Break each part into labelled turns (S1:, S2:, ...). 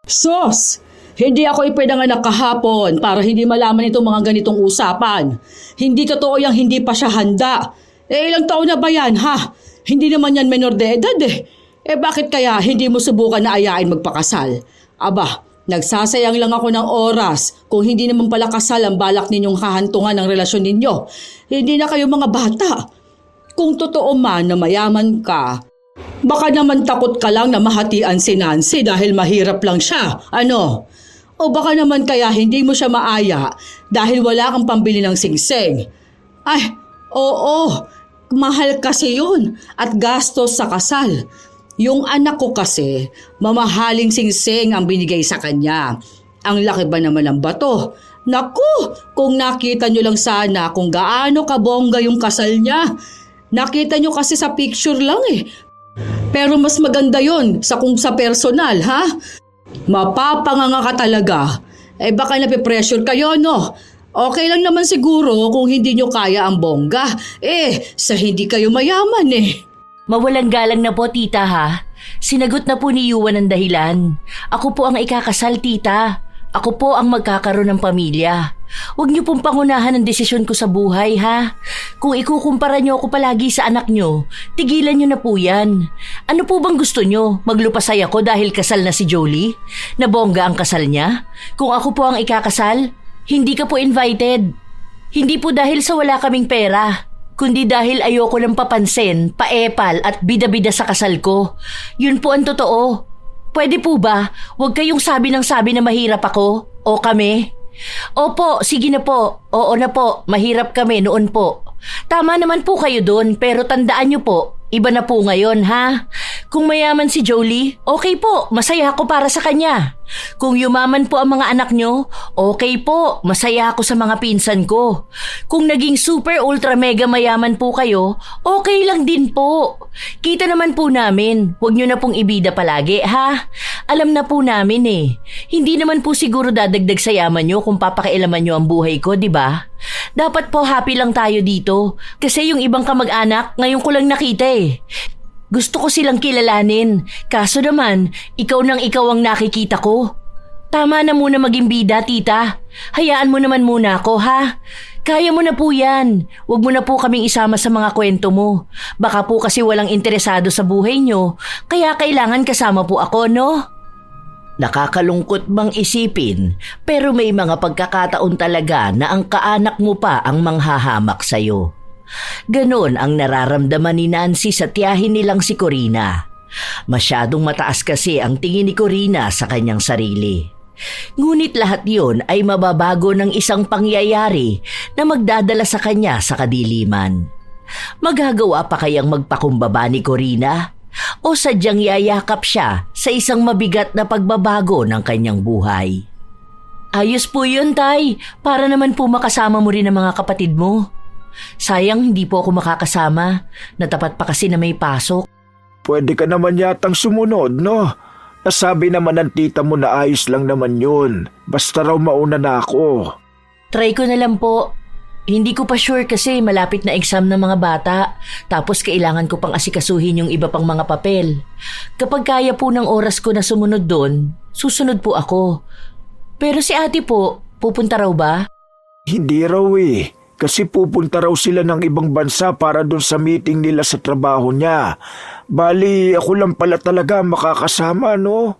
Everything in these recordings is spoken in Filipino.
S1: Sos! Hindi ako ipinanganak kahapon para hindi malaman itong mga ganitong usapan. Hindi totoo yang hindi pa siya handa. Ilang taon na ba yan, ha? Hindi naman yan menor de edad eh. Bakit kaya hindi mo subukan na ayain magpakasal? Aba, nagsasayang lang ako ng oras kung hindi naman pala kasal ang balak ninyong hahantungan ng relasyon ninyo. Hindi na kayo mga bata. Kung totoo man na mayaman ka, baka naman takot ka lang na mahatian si Nancy dahil mahirap lang siya. Ano? O baka naman kaya hindi mo siya maaya dahil wala kang pambili ng singsing. Ay, oo, mahal kasi yun at gastos sa kasal. Yung anak ko kasi, mamahaling singsing ang binigay sa kanya. Ang laki ba naman ng bato? Naku, kung nakita nyo lang sana kung gaano kabongga yung kasal niya. Nakita nyo kasi sa picture lang eh. Pero mas maganda yon sa kung sa personal, ha? Mapapanganga ka talaga. Baka napipressure kayo, no? Okay lang naman siguro kung hindi nyo kaya ang bongga. Sa hindi kayo mayaman eh.
S2: Mawalang galang na po, tita, ha? Sinagot na po ni Yuan ang dahilan. Ako po ang ikakasal, tita. Ako po ang magkakaroon ng pamilya. Huwag niyo pong pangunahan ang desisyon ko sa buhay, ha? Kung ikukumpara niyo ako palagi sa anak niyo, tigilan niyo na po yan. Ano po bang gusto niyo? Maglupasay ako dahil kasal na si Jolie? Nabongga ang kasal niya? Kung ako po ang ikakasal, hindi ka po invited. Hindi po dahil sa wala kaming pera, kundi dahil ayoko ng papansin, paepal at bida-bida sa kasal ko. Yun po ang totoo. Pwede po ba? Huwag kayong sabi ng sabi na mahirap ako o kami. Opo, sige na po. Oo na po, mahirap kami noon po. Tama naman po kayo doon, pero tandaan niyo po, iba na po ngayon, ha? Kung mayaman si Jolie, okay po, masaya ako para sa kanya. Kung yumaman po ang mga anak nyo, okay po, masaya ako sa mga pinsan ko. Kung naging super ultra mega mayaman po kayo, okay lang din po. Kita naman po namin, huwag nyo na pong ibida palagi, ha? Alam na po namin eh. Hindi naman po siguro dadagdag sa yaman nyo kung papakialaman nyo ang buhay ko, di ba? Dapat po happy lang tayo dito. Kasi yung ibang kamag-anak, ngayon ko lang nakita eh. Gusto ko silang kilalanin. Kaso naman, ikaw nang ikaw ang nakikita ko. Tama na muna maging bida, tita. Hayaan mo naman muna ako, ha? Kaya mo na po yan. Huwag mo na po kaming isama sa mga kwento mo. Baka po kasi walang interesado sa buhay nyo. Kaya kailangan kasama po ako, no? Nakakalungkot bang isipin, pero may mga pagkakataon talaga na ang kaanak mo pa ang manghahamak sa'yo. Ganon ang nararamdaman ni Nancy sa tiyahin nilang si Corina. Masyadong mataas kasi ang tingin ni Corina sa kanyang sarili. Ngunit lahat yon ay mababago ng isang pangyayari na magdadala sa kanya sa kadiliman. Magagawa pa kayang magpakumbaba ni Corina? O sadyang yayakap siya sa isang mabigat na pagbabago ng kanyang buhay? Ayos po yun, Tay. Para naman po makasama mo rin ang mga kapatid mo. Sayang hindi po ako makakasama. Natapat pa kasi na may pasok.
S3: Pwede ka naman yatang sumunod, no? Nasabi naman ng tita mo na ayos lang naman yun. Basta raw mauna na ako.
S2: Try ko na lang po. Hindi ko pa sure kasi malapit na exam ng mga bata. Tapos kailangan ko pang asikasuhin yung iba pang mga papel. Kapag kaya po ng oras ko na sumunod doon, susunod po ako. Pero si ate po, pupunta raw ba?
S3: Hindi raw eh. Kasi pupunta raw sila ng ibang bansa para doon sa meeting nila sa trabaho niya. Bali, ako lang pala talaga makakasama, no?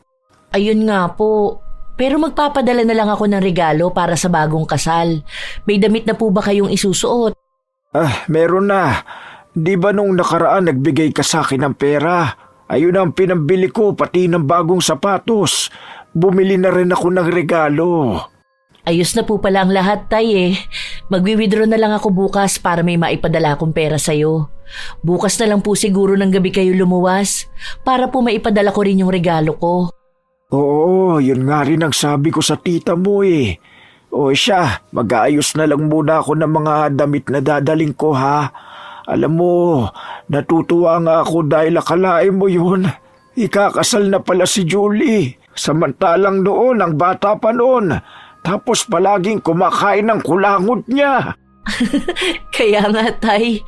S2: Ayun nga po. Pero magpapadala na lang ako ng regalo para sa bagong kasal. May damit na po ba kayong isusuot?
S3: Meron na. Di ba nung nakaraan nagbigay ka sa akin ng pera? Ayun ang pinambili ko, pati ng bagong sapatos. Bumili na rin ako ng regalo.
S2: Ayos na po pala ang lahat, Tay eh. Magwi-withdraw na lang ako bukas para may maipadala akong pera sa'yo. Bukas na lang po siguro ng gabi kayo lumuwas para po maipadala ko rin yung regalo ko.
S3: Oo, yun nga rin ang sabi ko sa tita mo eh. O siya, mag-aayos na lang muna ako ng mga damit na dadaling ko, ha? Alam mo, natutuwa nga ako dahil akalain mo yun. Ikakasal na pala si Julie. Samantalang noon, ang bata pa noon. Tapos palaging kumakain ng kulangot niya.
S2: Kaya nga, Tay.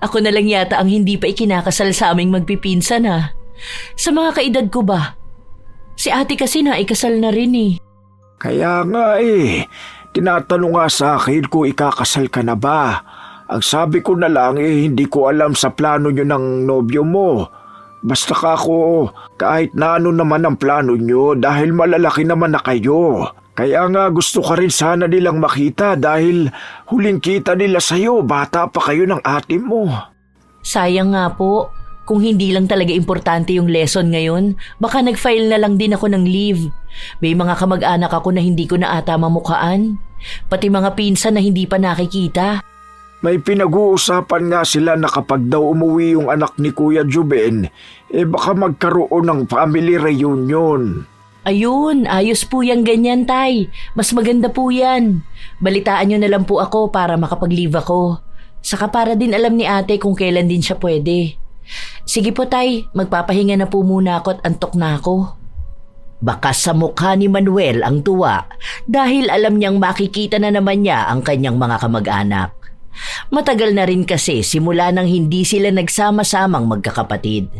S2: Ako na lang yata ang hindi pa ikinakasal sa aming magpipinsan, ha? Sa mga kaedad ko ba? Si ate kasi naikasal na rin eh.
S3: Kaya nga tinatanong nga sa akin kung ikakasal ka na ba. Ang sabi ko na lang hindi ko alam sa plano nyo ng nobyo mo. Basta kako, kahit na ano naman ang plano nyo dahil malalaki naman na kayo. Kaya nga gusto ka rin sana nilang makita dahil huling kita nila sa'yo, bata pa kayo ng ate mo.
S2: Sayang nga po. Kung hindi lang talaga importante yung lesson ngayon, baka nag-file na lang din ako ng leave. May mga kamag-anak ako na hindi ko na ata mamukhaan. Pati mga pinsan na hindi pa nakikita.
S3: May pinag-uusapan nga sila na kapag daw umuwi yung anak ni Kuya Juben, baka magkaroon ng family reunion.
S2: Ayun, ayos po yung ganyan, Tay. Mas maganda po yan. Balitaan nyo na lang po ako para makapag-leave ako. Saka para din alam ni ate kung kailan din siya pwede. Sige po, Tay. Magpapahinga na po muna ako at antok na ako. Baka sa mukha ni Manuel ang tuwa dahil alam niyang makikita na naman niya ang kanyang mga kamag-anak. Matagal na rin kasi simula nang hindi sila nagsama-samang magkakapatid.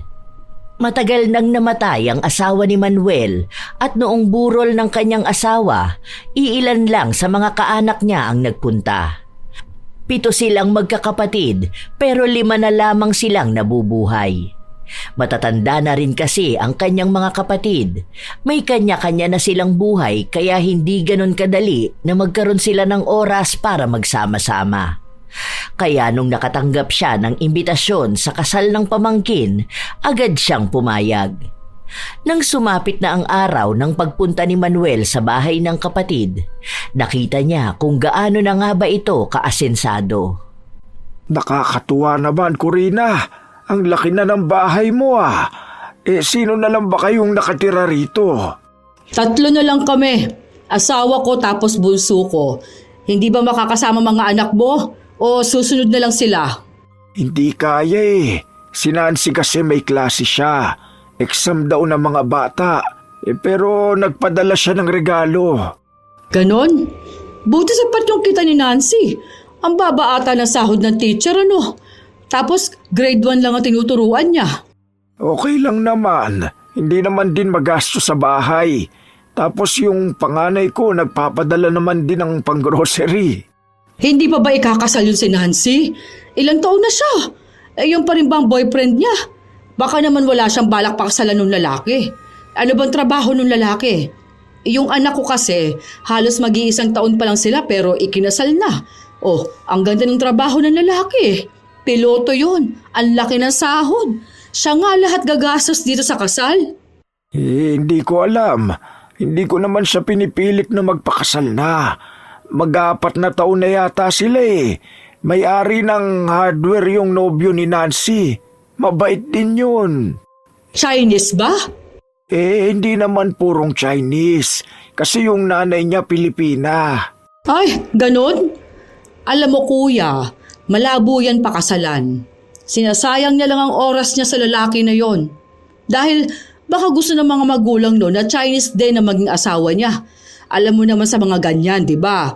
S2: Matagal nang namatay ang asawa ni Manuel at noong burol ng kanyang asawa, iilan lang sa mga kaanak niya ang nagpunta. 7 silang magkakapatid pero 5 na lamang silang nabubuhay. Matatanda na rin kasi ang kanyang mga kapatid. May kanya-kanya na silang buhay kaya hindi ganon kadali na magkaroon sila ng oras para magsama-sama. Kaya nung nakatanggap siya ng imbitasyon sa kasal ng pamangkin, agad siyang pumayag. Nang sumapit na ang araw ng pagpunta ni Manuel sa bahay ng kapatid, nakita niya kung gaano na nga ba ito kaasensado.
S3: Nakakatuwa naman, Corina. Ang laki na ng bahay mo sino na lang ba kayong nakatira rito?
S1: 3 na lang kami. Asawa ko tapos bunso ko. Hindi ba makakasama mga anak mo? O susunod na lang sila?
S3: Hindi kaya Si Nancy kasi may klase siya. Exam daw ng mga bata. Pero nagpadala siya ng regalo.
S1: Ganon? Buti sapat yung kita ni Nancy. Ang baba ata ng sahod ng teacher, ano? Tapos grade 1 lang ang tinuturuan niya.
S3: Okay lang naman. Hindi naman din magasto sa bahay. Tapos yung panganay ko nagpapadala naman din ng pang-grocery.
S1: Hindi pa ba ikakasal yun si Nancy? Ilang taon na siya? Yung pa rin bang boyfriend niya? Baka naman wala siyang balak pakasalan ng lalaki. Ano bang trabaho ng lalaki? Yung anak ko kasi, halos mag-iisang taon pa lang sila pero ikinasal na. Oh, ang ganda ng trabaho ng lalaki. Piloto yun. Ang laki ng sahod. Siya nga lahat gagastos dito sa kasal.
S3: Hindi ko alam. Hindi ko naman siya pinipilit na magpakasal na. Mag-4 na taon na yata sila May-ari ng hardware yung nobyo ni Nancy. Mabait din yun.
S1: Chinese ba?
S3: Hindi naman purong Chinese. Kasi yung nanay niya Pilipina.
S1: Ay, ganon? Alam mo kuya, malabo yan pakasalan. Sinasayang niya lang ang oras niya sa lalaki na yon. Dahil baka gusto ng mga magulang no na Chinese din na maging asawa niya. Alam mo naman sa mga ganyan, di ba?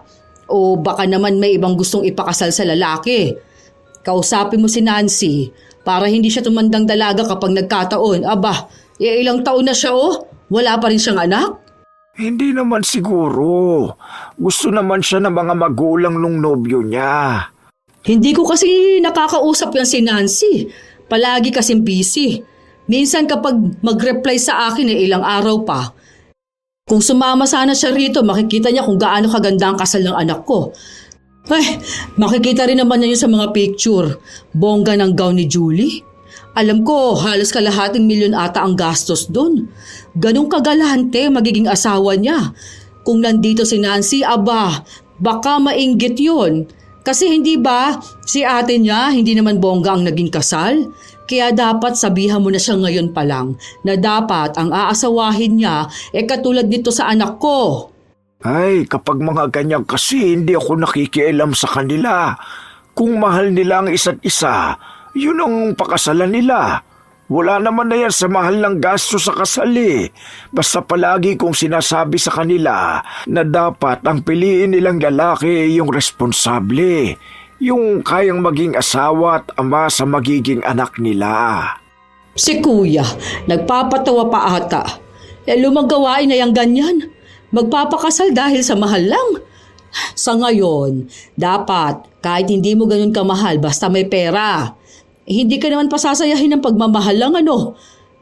S1: O baka naman may ibang gustong ipakasal sa lalaki. Kausapin mo si Nancy para hindi siya tumandang dalaga kapag nagkataon. Aba, ilang taon na siya wala pa rin siyang anak?
S3: Hindi naman siguro. Gusto naman siya ng mga magulang nung nobyo niya.
S1: Hindi ko kasi nakakausap yan si Nancy. Palagi kasing busy. Minsan kapag mag-reply sa akin ilang araw pa. Kung sumama sana siya rito, makikita niya kung gaano kaganda ang kasal ng anak ko. Ay, makikita rin naman niya yun sa mga picture. Bongga ng gown ni Julie. Alam ko, halos kalahating milyon ata ang gastos doon. Ganong kagalante magiging asawa niya. Kung nandito si Nancy, aba, baka mainggit yun. Kasi hindi ba, si ate niya hindi naman bongga ang naging kasal? Kaya dapat sabihan mo na siya ngayon pa lang na dapat ang aasawahin niya katulad nito sa anak ko.
S3: Ay, kapag mga ganyan kasi hindi ako nakikialam sa kanila. Kung mahal nila ang isa't isa, yun ang pakasalan nila. Wala naman na yan sa mahal ng gasto sa kasal Basta palagi kong sinasabi sa kanila na dapat ang piliin nilang lalaki yung responsable. Yung kayang maging asawa at ama sa magiging anak nila.
S1: Si kuya, nagpapatawa pa ata. lumagawain na yung ganyan. Magpapakasal dahil sa mahal lang. Sa ngayon, dapat kahit hindi mo ganun kamahal basta may pera. Hindi ka naman pasasayahin ng pagmamahal lang ano.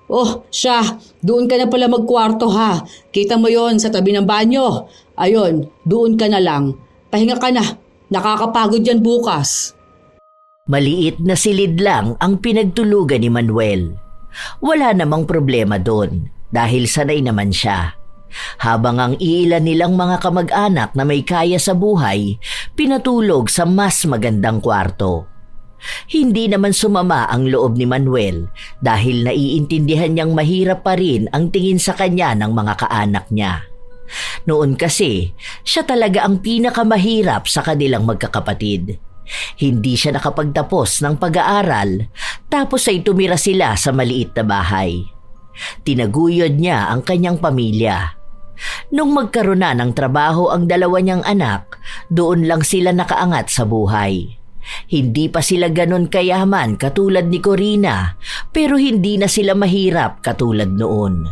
S1: Oh, siya, doon ka na pala magkwarto ha. Kita mo yon sa tabi ng banyo. Ayon, doon ka na lang. Pahinga ka na. Nakakapagod yan bukas.
S2: Maliit na silid lang ang pinagtulugan ni Manuel. Wala namang problema doon dahil sanay naman siya. Habang ang iilan nilang mga kamag-anak na may kaya sa buhay, pinatulog sa mas magandang kwarto. Hindi naman sumama ang loob ni Manuel dahil naiintindihan niyang mahirap pa rin ang tingin sa kanya ng mga kaanak niya. Noon kasi, siya talaga ang pinakamahirap sa kanilang magkakapatid. Hindi siya nakapagtapos ng pag-aaral, tapos ay tumira sila sa maliit na bahay. Tinaguyod niya ang kanyang pamilya. Nung magkaroon na ng trabaho ang dalawa niyang anak, doon lang sila nakaangat sa buhay. Hindi pa sila ganon kayaman katulad ni Corina, pero hindi na sila mahirap katulad noon.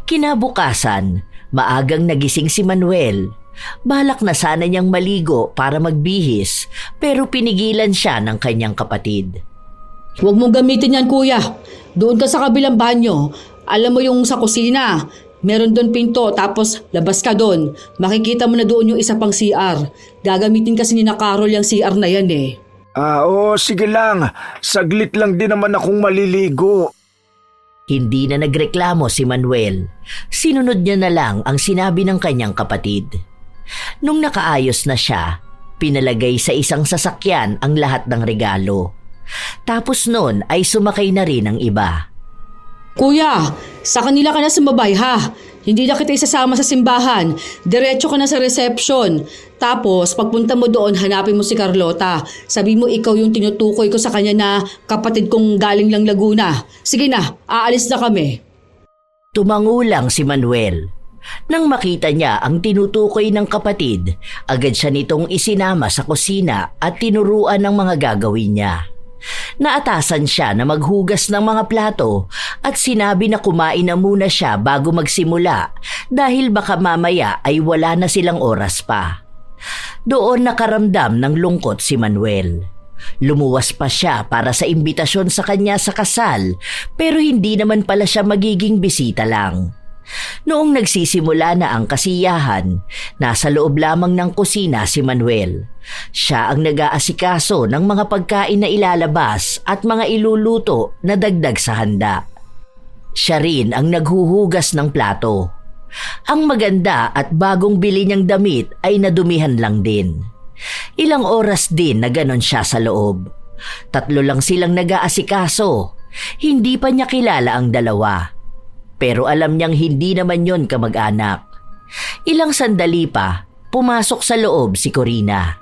S2: Kinabukasan, maagang nagising si Manuel. Balak na sana niyang maligo para magbihis, pero pinigilan siya ng kanyang kapatid.
S1: Huwag mong gamitin yan, kuya. Doon ka sa kabilang banyo. Alam mo yung sa kusina. Meron doon pinto, tapos labas ka doon. Makikita mo na doon yung isa pang CR. Gagamitin kasi ni na Carol yung CR na yan eh.
S3: Oo, sige lang. Saglit lang din naman akong maliligo.
S2: Hindi na nagreklamo si Manuel. Sinunod niya na lang ang sinabi ng kanyang kapatid. Nung nakaayos na siya, pinalagay sa isang sasakyan ang lahat ng regalo. Tapos noon ay sumakay na rin ang iba.
S1: Kuya, sa kanila ka na sumabay ha. Hindi na kita isasama sa simbahan. Diretso ka na sa reception. Tapos pagpunta mo doon, hanapin mo si Carlota. Sabi mo ikaw yung tinutukoy ko sa kanya na kapatid kong galing lang Laguna. Sige na, aalis na kami.
S2: Tumangulang si Manuel. Nang makita niya ang tinutukoy ng kapatid, agad siya nitong isinama sa kusina at tinuruan ng mga gagawin niya. Naatasan siya na maghugas ng mga plato at sinabi na kumain na muna siya bago magsimula dahil baka mamaya ay wala na silang oras pa. Doon nakaramdam ng lungkot si Manuel. Lumuwas pa siya para sa imbitasyon sa kanya sa kasal, pero hindi naman pala siya magiging bisita lang. Noong nagsisimula na ang kasiyahan, nasa loob lamang ng kusina si Manuel. Siya ang nag-aasikaso ng mga pagkain na ilalabas at mga iluluto na dagdag sa handa. Siya rin ang naghuhugas ng plato. Ang maganda at bagong bili niyang damit ay nadumihan lang din. Ilang oras din na ganon siya sa loob. 3 lang silang nag-aasikaso. Hindi pa niya kilala ang dalawa. Pero alam niyang hindi naman yon kamag-anak. Ilang sandali pa, pumasok sa loob si Corina.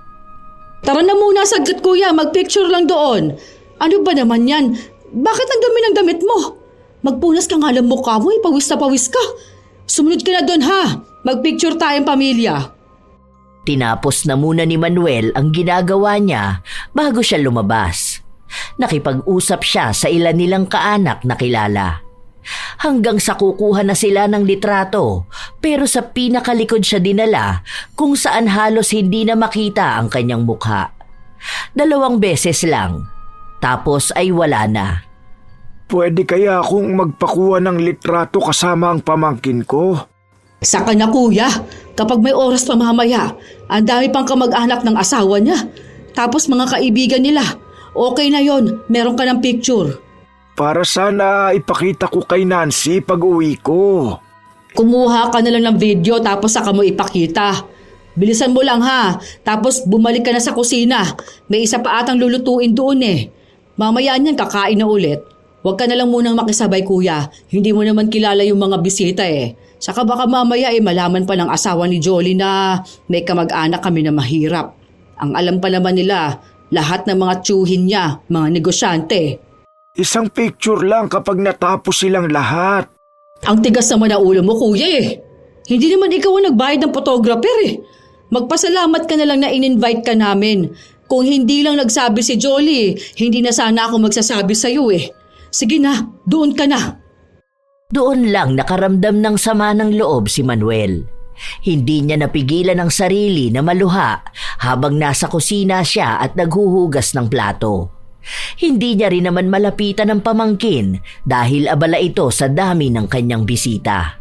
S1: Tara na muna saglit kuya, magpicture lang doon. Ano ba naman yan? Bakit ang dami ng damit mo? Magpunas ka nga ng mukha mo, pawis na pawis ka. Sumunod ka na doon ha, magpicture tayong pamilya.
S2: Tinapos na muna ni Manuel ang ginagawa niya bago siya lumabas. Nakipag-usap siya sa ilan nilang kaanak na kilala. Hanggang sa kukuha na sila ng litrato, pero sa pinakalikod siya dinala kung saan halos hindi na makita ang kanyang mukha. 2 beses lang, tapos ay wala na.
S3: Pwede kaya akong magpakuha ng litrato kasama ang pamangkin ko?
S1: Saka na kuya, kapag may oras pa mamaya, ang dami pang kamag-anak ng asawa niya. Tapos mga kaibigan nila, okay na yon, meron ka ng picture.
S3: Para sana ipakita ko kay Nancy pag uwi ko.
S1: Kumuha ka na lang ng video tapos saka mo ipakita. Bilisan mo lang ha, tapos bumalik ka na sa kusina. May isa pa atang lulutuin doon eh. Mamaya niyan kakain na ulit. Huwag ka na lang munang makisabay kuya, hindi mo naman kilala yung mga bisita eh. Saka baka mamaya malaman pa ng asawa ni Jolly na may kamag-anak kami na mahirap. Ang alam pa naman nila, lahat ng mga tsuhin niya, mga negosyante.
S3: Isang picture lang kapag natapos silang lahat.
S1: Ang tigas naman na ulo mo kuya eh. Hindi naman ikaw ang nagbayad ng photographer eh. Magpasalamat ka na lang na in-invite ka namin. Kung hindi lang nagsabi si Jolly, hindi na sana ako magsasabi sa'yo eh. Sige na, doon ka na.
S2: Doon lang nakaramdam ng sama ng loob si Manuel. Hindi niya napigilan ang sarili na maluha habang nasa kusina siya at naghuhugas ng plato. Hindi niya rin naman malapitan ng pamangkin dahil abala ito sa dami ng kanyang bisita.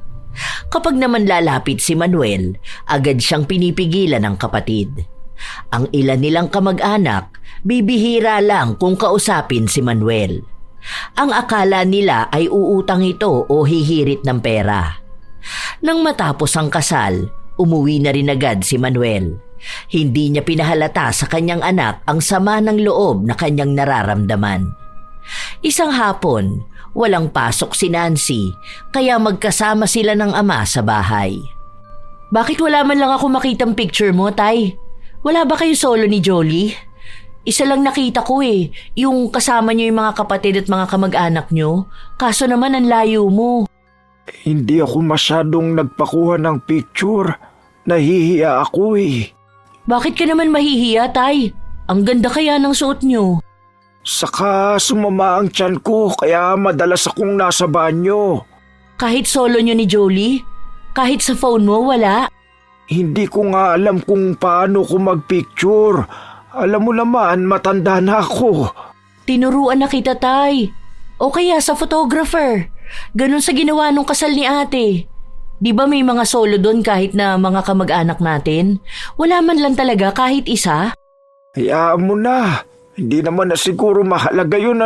S2: Kapag naman lalapit si Manuel, agad siyang pinipigilan ng kapatid. Ang ilan nilang kamag-anak, bibihira lang kung kausapin si Manuel. Ang akala nila ay uutang ito o hihirit ng pera. Nang matapos ang kasal, umuwi na rin agad si Manuel. Hindi niya pinahalata sa kanyang anak ang sama ng loob na kanyang nararamdaman. Isang hapon, walang pasok si Nancy, kaya magkasama sila ng ama sa bahay. Bakit wala man lang ako makitang picture mo, Tay? Wala ba kayo solo ni Jolie? Isa lang nakita ko yung kasama niyo yung mga kapatid at mga kamag-anak niyo. Kaso naman ang layo mo.
S3: Hindi ako masyadong nagpakuha ng picture. Nahihiya ako
S2: Bakit ka naman mahihiya, Tay? Ang ganda kaya ng suot niyo.
S3: Saka sumama ang tiyan ko kaya madalas akong nasa banyo.
S2: Kahit solo niyo ni Jolie? Kahit sa phone mo, wala?
S3: Hindi ko nga alam kung paano ko magpicture. Alam mo naman, matanda na ako.
S2: Tinuruan na kita, Tay. O kaya sa photographer. Ganon sa ginawa nung kasal ni ate. Di ba may mga solo doon kahit na mga kamag-anak natin? Wala man lang talaga kahit isa?
S3: Hayaan mo na. Hindi naman na siguro mahalaga yun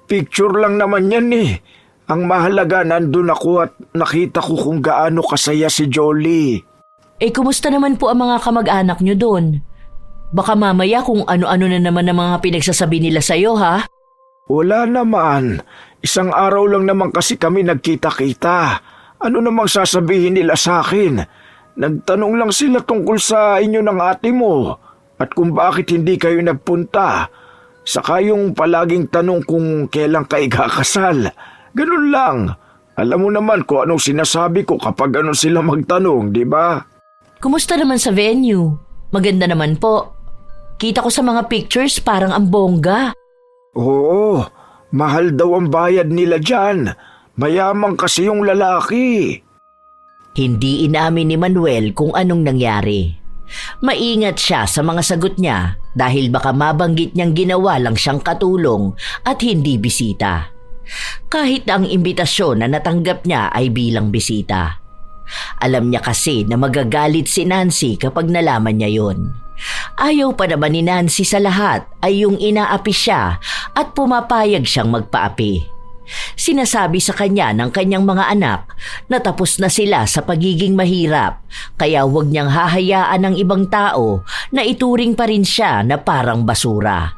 S3: Picture lang naman yan Ang mahalaga nandun ako at nakita ko kung gaano kasaya si Jolie.
S2: Kumusta naman po ang mga kamag-anak nyo doon? Baka mamaya kung ano-ano na naman ang mga pinagsasabi nila sa'yo, ha?
S3: Wala naman. Isang araw lang naman kasi kami nagkita-kita. Ano namang sasabihin nila sa akin? Nagtanong lang sila tungkol sa inyo ng ate mo at kung bakit hindi kayo nagpunta. Saka yung palaging tanong kung kailan kayo kakasal. Ganun lang. Alam mo naman kung anong sinasabi ko kapag ano sila magtanong, di ba?
S2: Kumusta naman sa venue? Maganda naman po. Kita ko sa mga pictures parang ang bongga.
S3: Oo, mahal daw ang bayad nila dyan. Mayaman kasi yung lalaki.
S2: Hindi inamin ni Manuel kung anong nangyari. Maingat siya sa mga sagot niya dahil baka mabanggit niyang ginawa lang siyang katulong at hindi bisita. Kahit na ang imbitasyon na natanggap niya ay bilang bisita. Alam niya kasi na magagalit si Nancy kapag nalaman niya yon. Ayaw pa naman ni Nancy sa lahat ay yung inaapi siya at pumapayag siyang magpaapi. Sinasabi sa kanya ng kanyang mga anak na tapos na sila sa pagiging mahirap kaya huwag niyang hahayaan ng ibang tao na ituring pa rin siya na parang basura.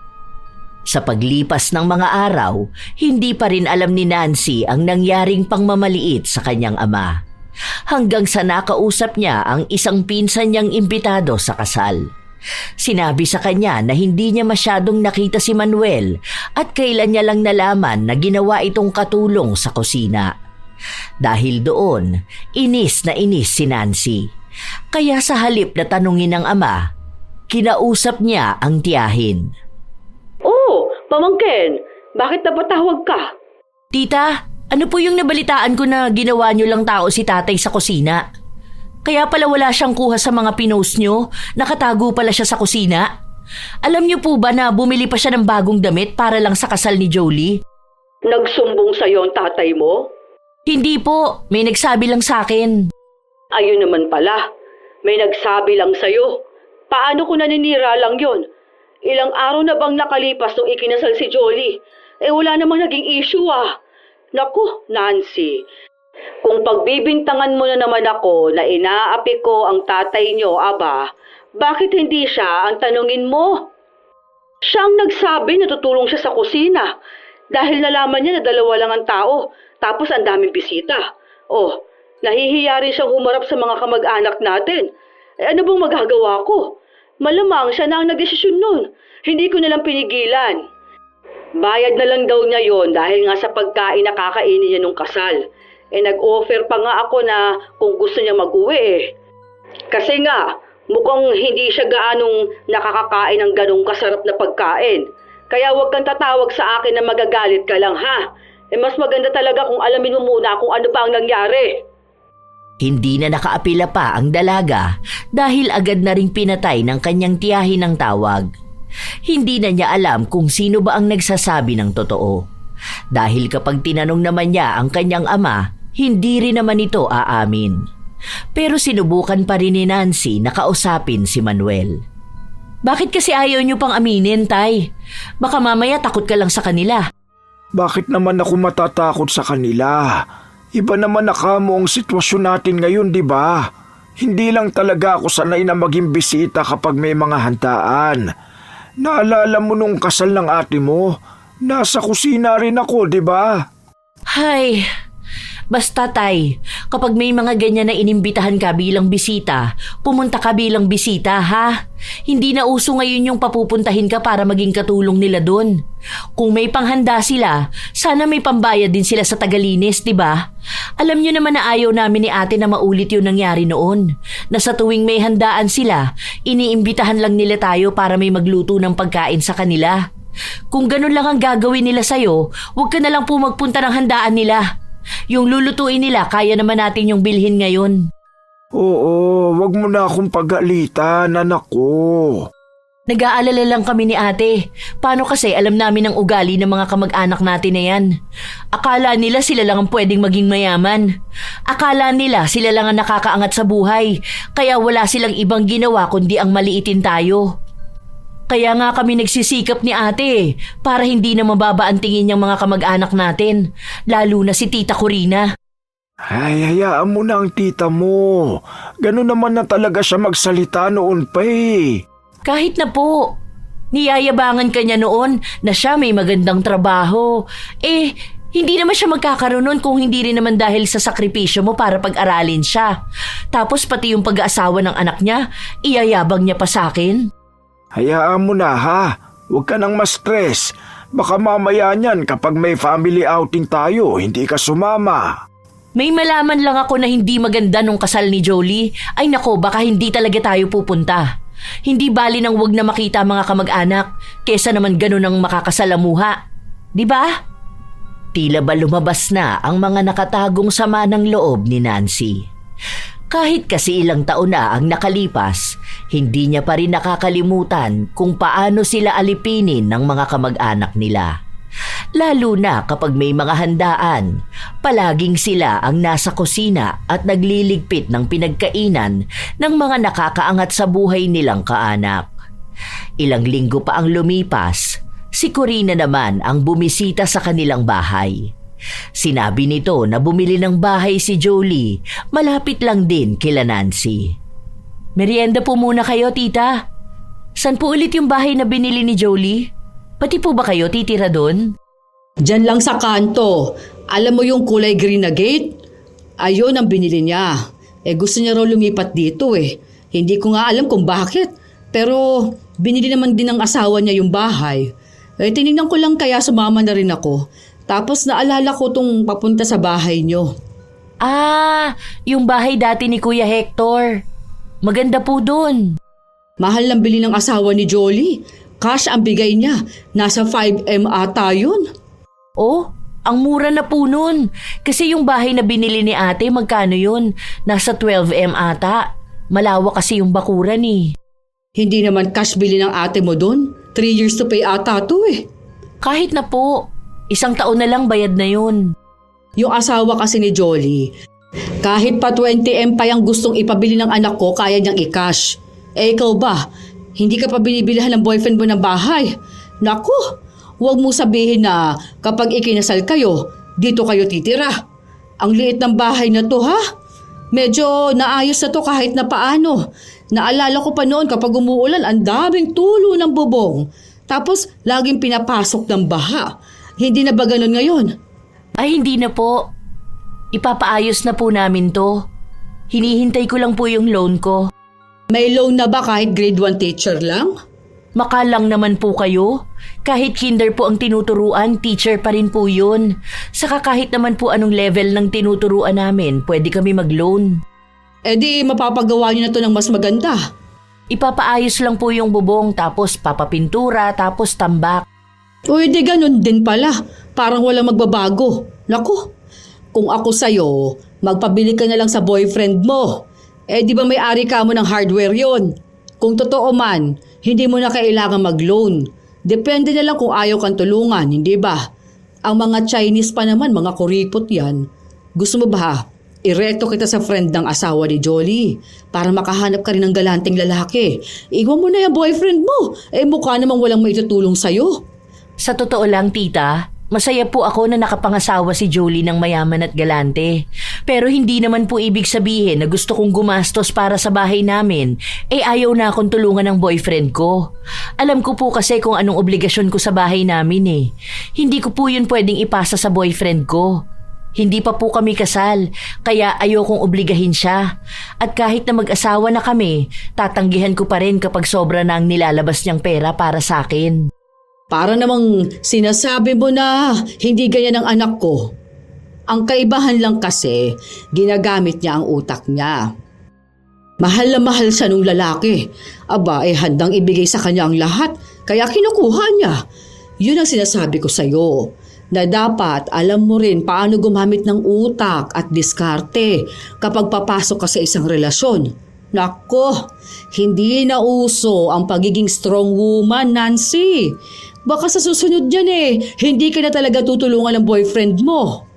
S2: Sa paglipas ng mga araw, hindi pa rin alam ni Nancy ang nangyaring pangmamaliit sa kanyang ama. Hanggang sa nakausap niya ang isang pinsan niyang imbitado sa kasal. Sinabi sa kanya na hindi niya masyadong nakita si Manuel at kailan niya lang nalaman na ginawa itong katulong sa kusina. Dahil doon, inis na inis si Nancy. Kaya sa halip na tanungin ng ama, kinausap niya ang tiyahin.
S1: Oh, pamangkin, bakit napatawag ka?
S2: Tita, ano po yung nabalitaan ko na ginawa niyo lang tao si tatay sa kusina? Kaya pala wala siyang kuha sa mga pinost niyo, nakatago pala siya sa kusina. Alam niyo po ba na bumili pa siya ng bagong damit para lang sa kasal ni Jolie?
S1: Nagsumbong sa'yo ang tatay mo?
S2: Hindi po, may nagsabi lang sa akin.
S1: Ayun naman pala, may nagsabi lang sa'yo. Paano ko naninira lang yon? Ilang araw na bang nakalipas nung ikinasal si Jolie? Wala namang naging issue Naku, Nancy, kung pagbibintangan mo na naman ako na inaapi ko ang tatay niyo, bakit hindi siya ang tanungin mo? Siyang nagsabi na tutulong siya sa kusina dahil nalaman niya na dalawa lang ang tao tapos ang daming bisita. Nahihiya rin siyang humarap sa mga kamag-anak natin. Ano bang magagawa ko? Malamang siya na ang nagdesisyon nun. Hindi ko nalang pinigilan. Bayad na lang daw niya yon dahil nga sa pagkain na kakainin niya nung kasal. Nag-offer pa nga ako na kung gusto niya mag-uwi Kasi nga, mukhang hindi siya gaanong nakakakain ng ganong kasarap na pagkain. Kaya huwag kang tatawag sa akin na magagalit ka lang ha. mas maganda talaga kung alamin mo muna kung ano pa ang nangyari.
S2: Hindi na nakaapila pa ang dalaga dahil agad na ring pinatay ng kanyang tiyahin ng tawag. Hindi na niya alam kung sino ba ang nagsasabi ng totoo. Dahil kapag tinanong naman niya ang kanyang ama, hindi rin naman ito aamin. Pero sinubukan pa rin ni Nancy na kausapin si Manuel. Bakit kasi ayaw niyo pang aminin, Tay? Baka mamaya takot ka lang sa kanila.
S3: Bakit naman ako matatakot sa kanila? Iba naman na kamo ang sitwasyon natin ngayon, di ba? Hindi lang talaga ako sanay na maging bisita kapag may mga handaan. Naalala mo nung kasal ng ate mo? Nasa kusina rin ako, di ba?
S2: Hay, basta Tay, kapag may mga ganyan na inimbitahan ka bilang bisita, pumunta ka bilang bisita, ha? Hindi na uso ngayon yung papupuntahin ka para maging katulong nila doon. Kung may panghanda sila, sana may pambayad din sila sa tagalinis, di ba? Alam niyo naman na ayaw namin ni ate na maulit yung nangyari noon. Na sa tuwing may handaan sila, iniimbitahan lang nila tayo para may magluto ng pagkain sa kanila. Kung ganun lang ang gagawin nila sa'yo, huwag ka na lang po magpunta ng handaan nila. Yung lulutuin nila, kaya naman natin yung bilhin ngayon.
S3: Oo, wag mo na akong pagalitan, anak ko.
S2: Nag-aalala lang kami ni ate. Paano kasi alam namin ang ugali ng mga kamag-anak natin na yan? Akala nila sila lang ang pwedeng maging mayaman. Akala nila sila lang ang nakakaangat sa buhay. Kaya wala silang ibang ginawa kundi ang maliitin tayo. Kaya nga kami nagsisikap ni ate para hindi na mababa ang tingin niyang mga kamag-anak natin. Lalo na si Tita Corina.
S3: Ay, hayaan mo na ang tita mo. Ganun naman na talaga siya magsalita noon pa eh.
S2: Kahit na po. Niyayabangan ka niya noon na siya may magandang trabaho. Hindi naman siya magkakaroon nun kung hindi rin naman dahil sa sakripisyo mo para pag-aralin siya. Tapos pati yung pag-aasawa ng anak niya, iyayabang niya pa sa akin.
S3: Hayaan mo na ha. Huwag ka nang ma-stress. Baka mamaya niyan kapag may family outing tayo, hindi ka sumama.
S2: May malaman lang ako na hindi maganda nung kasal ni Jolie. Ay nako, baka hindi talaga tayo pupunta. Hindi bali nang wag na makita mga kamag-anak, kesa naman ganun ang makakasalamuha. Di ba? Tila ba lumabas na ang mga nakatagong sama ng loob ni Nancy. Kahit kasi ilang taon na ang nakalipas, hindi niya pa rin nakakalimutan kung paano sila alipinin ng mga kamag-anak nila. Lalo na kapag may mga handaan, palaging sila ang nasa kusina at nagliligpit ng pinagkainan ng mga nakakaangat sa buhay nilang kaanak. Ilang linggo pa ang lumipas, si Corina naman ang bumisita sa kanilang bahay. Sinabi nito na bumili ng bahay si Jolie, malapit lang din kila Nancy. Merienda po muna kayo, tita. San po ulit yung bahay na binili ni Jolie? Pati po ba kayo titira doon?
S1: Diyan lang sa kanto. Alam mo yung kulay green na gate? Ayun ang binili niya. Gusto niya raw lumipat dito eh. Hindi ko nga alam kung bakit. Pero binili naman din ng asawa niya yung bahay. Tinignan ko lang kaya sumama na rin ako. Tapos naalala ko tong papunta sa bahay niyo.
S2: Yung bahay dati ni Kuya Hector. Maganda po doon.
S1: Mahal lang bili ng asawa ni Jolie. Cash ang bigay niya. Nasa 5M ata yun.
S2: Oh, ang mura na po nun. Kasi yung bahay na binili ni ate, magkano yun? Nasa 12M ata. Malawak kasi yung bakuran eh.
S1: Hindi naman cash bili ng ate mo doon. 3 years to pay ata to eh.
S2: Kahit na po. 1 taon na lang bayad na yun.
S1: Yung asawa kasi ni Jolie, kahit pa 20M pa yung gustong ipabili ng anak ko, kaya niyang i-cash. Ikaw ba? Hindi ka pa binibilihan ng boyfriend mo ng bahay. Naku, huwag mo sabihin na kapag ikinasal kayo, dito kayo titira. Ang liit ng bahay na to ha? Medyo naayos na to kahit na paano. Naalala ko pa noon kapag umuulan, ang daming tulo ng bubong. Tapos laging pinapasok ng baha. Hindi na ba ganun ngayon?
S2: Ay, hindi na po. Ipapaayos na po namin to. Hinihintay ko lang po yung loan ko.
S1: May loan na ba kahit grade 1 teacher lang?
S2: Makalang naman po kayo. Kahit kinder po ang tinuturuan, teacher pa rin po yun. Saka kahit naman po anong level ng tinuturuan namin, pwede kami mag-loan.
S1: Di mapapagawa niyo na to ng mas maganda.
S2: Ipapaayos lang po yung bubong, tapos papapintura, tapos tambak.
S1: O di ganun din pala. Parang walang magbabago. Naku, kung ako sa'yo, magpabili ka na lang sa boyfriend mo. Eh di ba may-ari ka mo ng hardware yon? Kung totoo man, hindi mo na kailangan mag-loan. Depende na lang kung ayaw kang tulungan, hindi ba? Ang mga Chinese pa naman, mga kuripot yan. Gusto mo ba, ireto kita sa friend ng asawa ni Jolly para makahanap ka rin ng galanteng lalaki. Iwan mo na yung boyfriend mo. Eh mukha namang walang maitutulong sa'yo.
S2: Sa totoo lang, tita, masaya po ako na nakapangasawa si Jolie ng mayaman at galante. Pero hindi naman po ibig sabihin na gusto kong gumastos para sa bahay namin, eh ayaw na akong tulungan ng boyfriend ko. Alam ko po kasi kung anong obligasyon ko sa bahay namin eh. Hindi ko po yun pwedeng ipasa sa boyfriend ko. Hindi pa po kami kasal, kaya ayokong obligahin siya. At kahit na mag-asawa na kami, tatanggihan ko pa rin kapag sobra na ang nilalabas niyang pera para sa akin.
S1: Para namang sinasabi mo na hindi ganyan ang anak ko. Ang kaibahan lang kasi, ginagamit niya ang utak niya. Mahal na mahal siya nung lalaki. Aba, handang ibigay sa kanya ang lahat, kaya kinukuha niya. Yun ang sinasabi ko sa'yo, na dapat alam mo rin paano gumamit ng utak at diskarte kapag papasok ka sa isang relasyon. Nako, hindi na uso ang pagiging strong woman, Nancy. Baka sa susunod dyan hindi ka na talaga tutulungan ng boyfriend mo.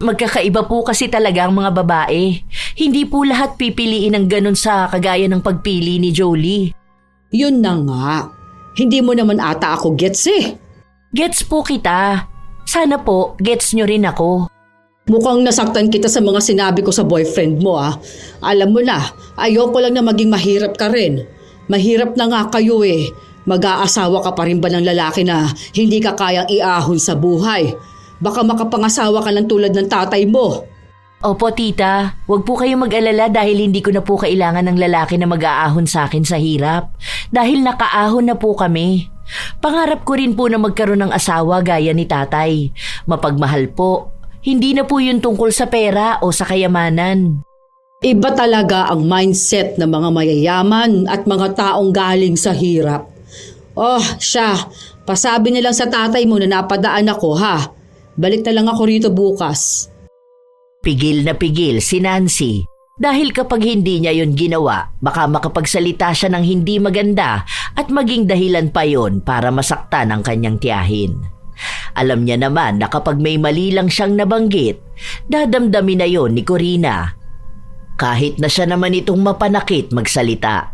S2: Magkakaiba po kasi talaga ang mga babae. Hindi po lahat pipiliin ng ganun sa kagaya ng pagpili ni Jolie.
S1: Yun na nga. Hindi mo naman ata ako gets
S2: Gets po kita. Sana po, gets nyo rin ako.
S1: Mukhang nasaktan kita sa mga sinabi ko sa boyfriend mo Alam mo na, ayoko lang na maging mahirap ka rin. Mahirap na nga kayo Mag-aasawa ka pa rin ba ng lalaki na hindi ka kayang iahon sa buhay? Baka makapangasawa ka ng tulad ng tatay mo.
S2: Opo, tita. Huwag po kayong mag-alala dahil hindi ko na po kailangan ng lalaki na mag-aahon sa akin sa hirap. Dahil nakaahon na po kami. Pangarap ko rin po na magkaroon ng asawa gaya ni tatay. Mapagmahal po. Hindi na po yun tungkol sa pera o sa kayamanan.
S1: Iba talaga ang mindset ng mga mayayaman at mga taong galing sa hirap. Oh, siya. Pasabi na lang sa tatay mo na napadaan ako, ha? Balik na lang ako rito bukas.
S2: Pigil na pigil si Nancy. Dahil kapag hindi niya yon ginawa, baka makapagsalita siya ng hindi maganda at maging dahilan pa yon para masaktan ang kanyang tiyahin. Alam niya naman na kapag may mali lang siyang nabanggit, dadamdamin na yon ni Corina. Kahit na siya naman itong mapanakit magsalita.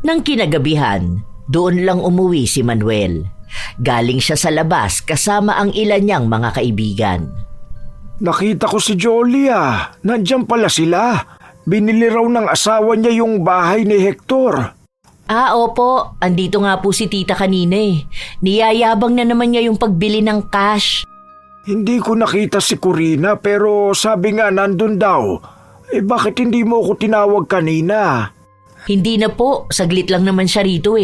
S2: Nang kinagabihan, doon lang umuwi si Manuel. Galing siya sa labas kasama ang ilan niyang mga kaibigan.
S3: Nakita ko si Jolie Nandiyan pala sila. Binili raw ng asawa niya yung bahay ni Hector.
S2: Opo. Andito nga po si tita kanina Niyayabang na naman niya yung pagbili ng cash.
S3: Hindi ko nakita si Corina pero sabi nga nandun daw. Bakit hindi mo ako tinawag kanina?
S2: Hindi na po, saglit lang naman siya rito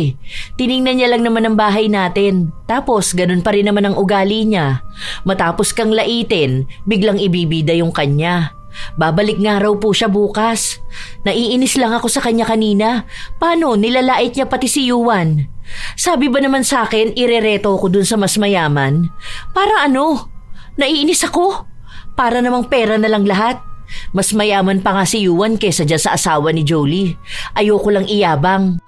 S2: Tiningnan niya lang naman ang bahay natin. Tapos ganun pa rin naman ang ugali niya. Matapos kang laitin, biglang ibibida yung kanya. Babalik nga raw po siya bukas. Naiinis lang ako sa kanya kanina. Paano, nilalait niya pati si Yuan. Sabi ba naman sa akin, irereto ko dun sa mas mayaman? Para ano? Naiinis ako. Para namang pera na lang lahat. Mas mayaman pa nga si Yuan kesa dyan sa asawa ni Jolie. Ayoko lang iyabang.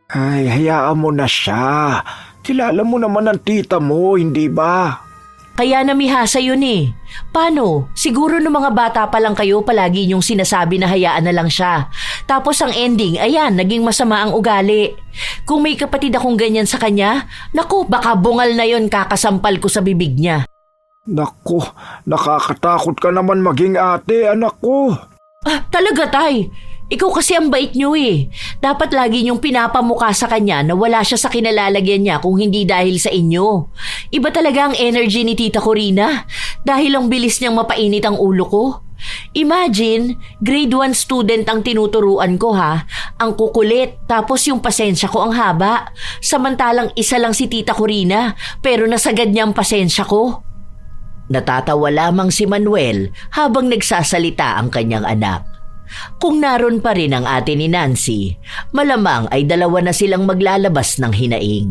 S3: Ay, hayaan mo na siya. Kilala mo naman ang tita mo, hindi ba?
S2: Kaya namihasa yun Paano? Siguro nung mga bata pa lang kayo palagi niyong sinasabi na hayaan na lang siya. Tapos ang ending, ayan, naging masama ang ugali. Kung may kapatid akong ganyan sa kanya, naku, baka bungal na yon kakasampal ko sa bibig niya.
S3: Naku, nakakatakot ka naman maging ate, anak ko.
S2: Talaga, tay? Ikaw kasi ang bait niyo Dapat lagi niyong pinapamukha sa kanya na wala siya sa kinalalagyan niya kung hindi dahil sa inyo. Iba talaga ang energy ni Tita Corina dahil ang bilis niyang mapainit ang ulo ko. Imagine, grade 1 student ang tinuturuan ko Ang kukulit, tapos yung pasensya ko ang haba. Samantalang isa lang si Tita Corina pero nasagad niya ang pasensya ko. Natatawa lamang si Manuel habang nagsasalita ang kanyang anak. Kung naroon pa rin ang ate ni Nancy, malamang ay dalawa na silang maglalabas ng hinaing.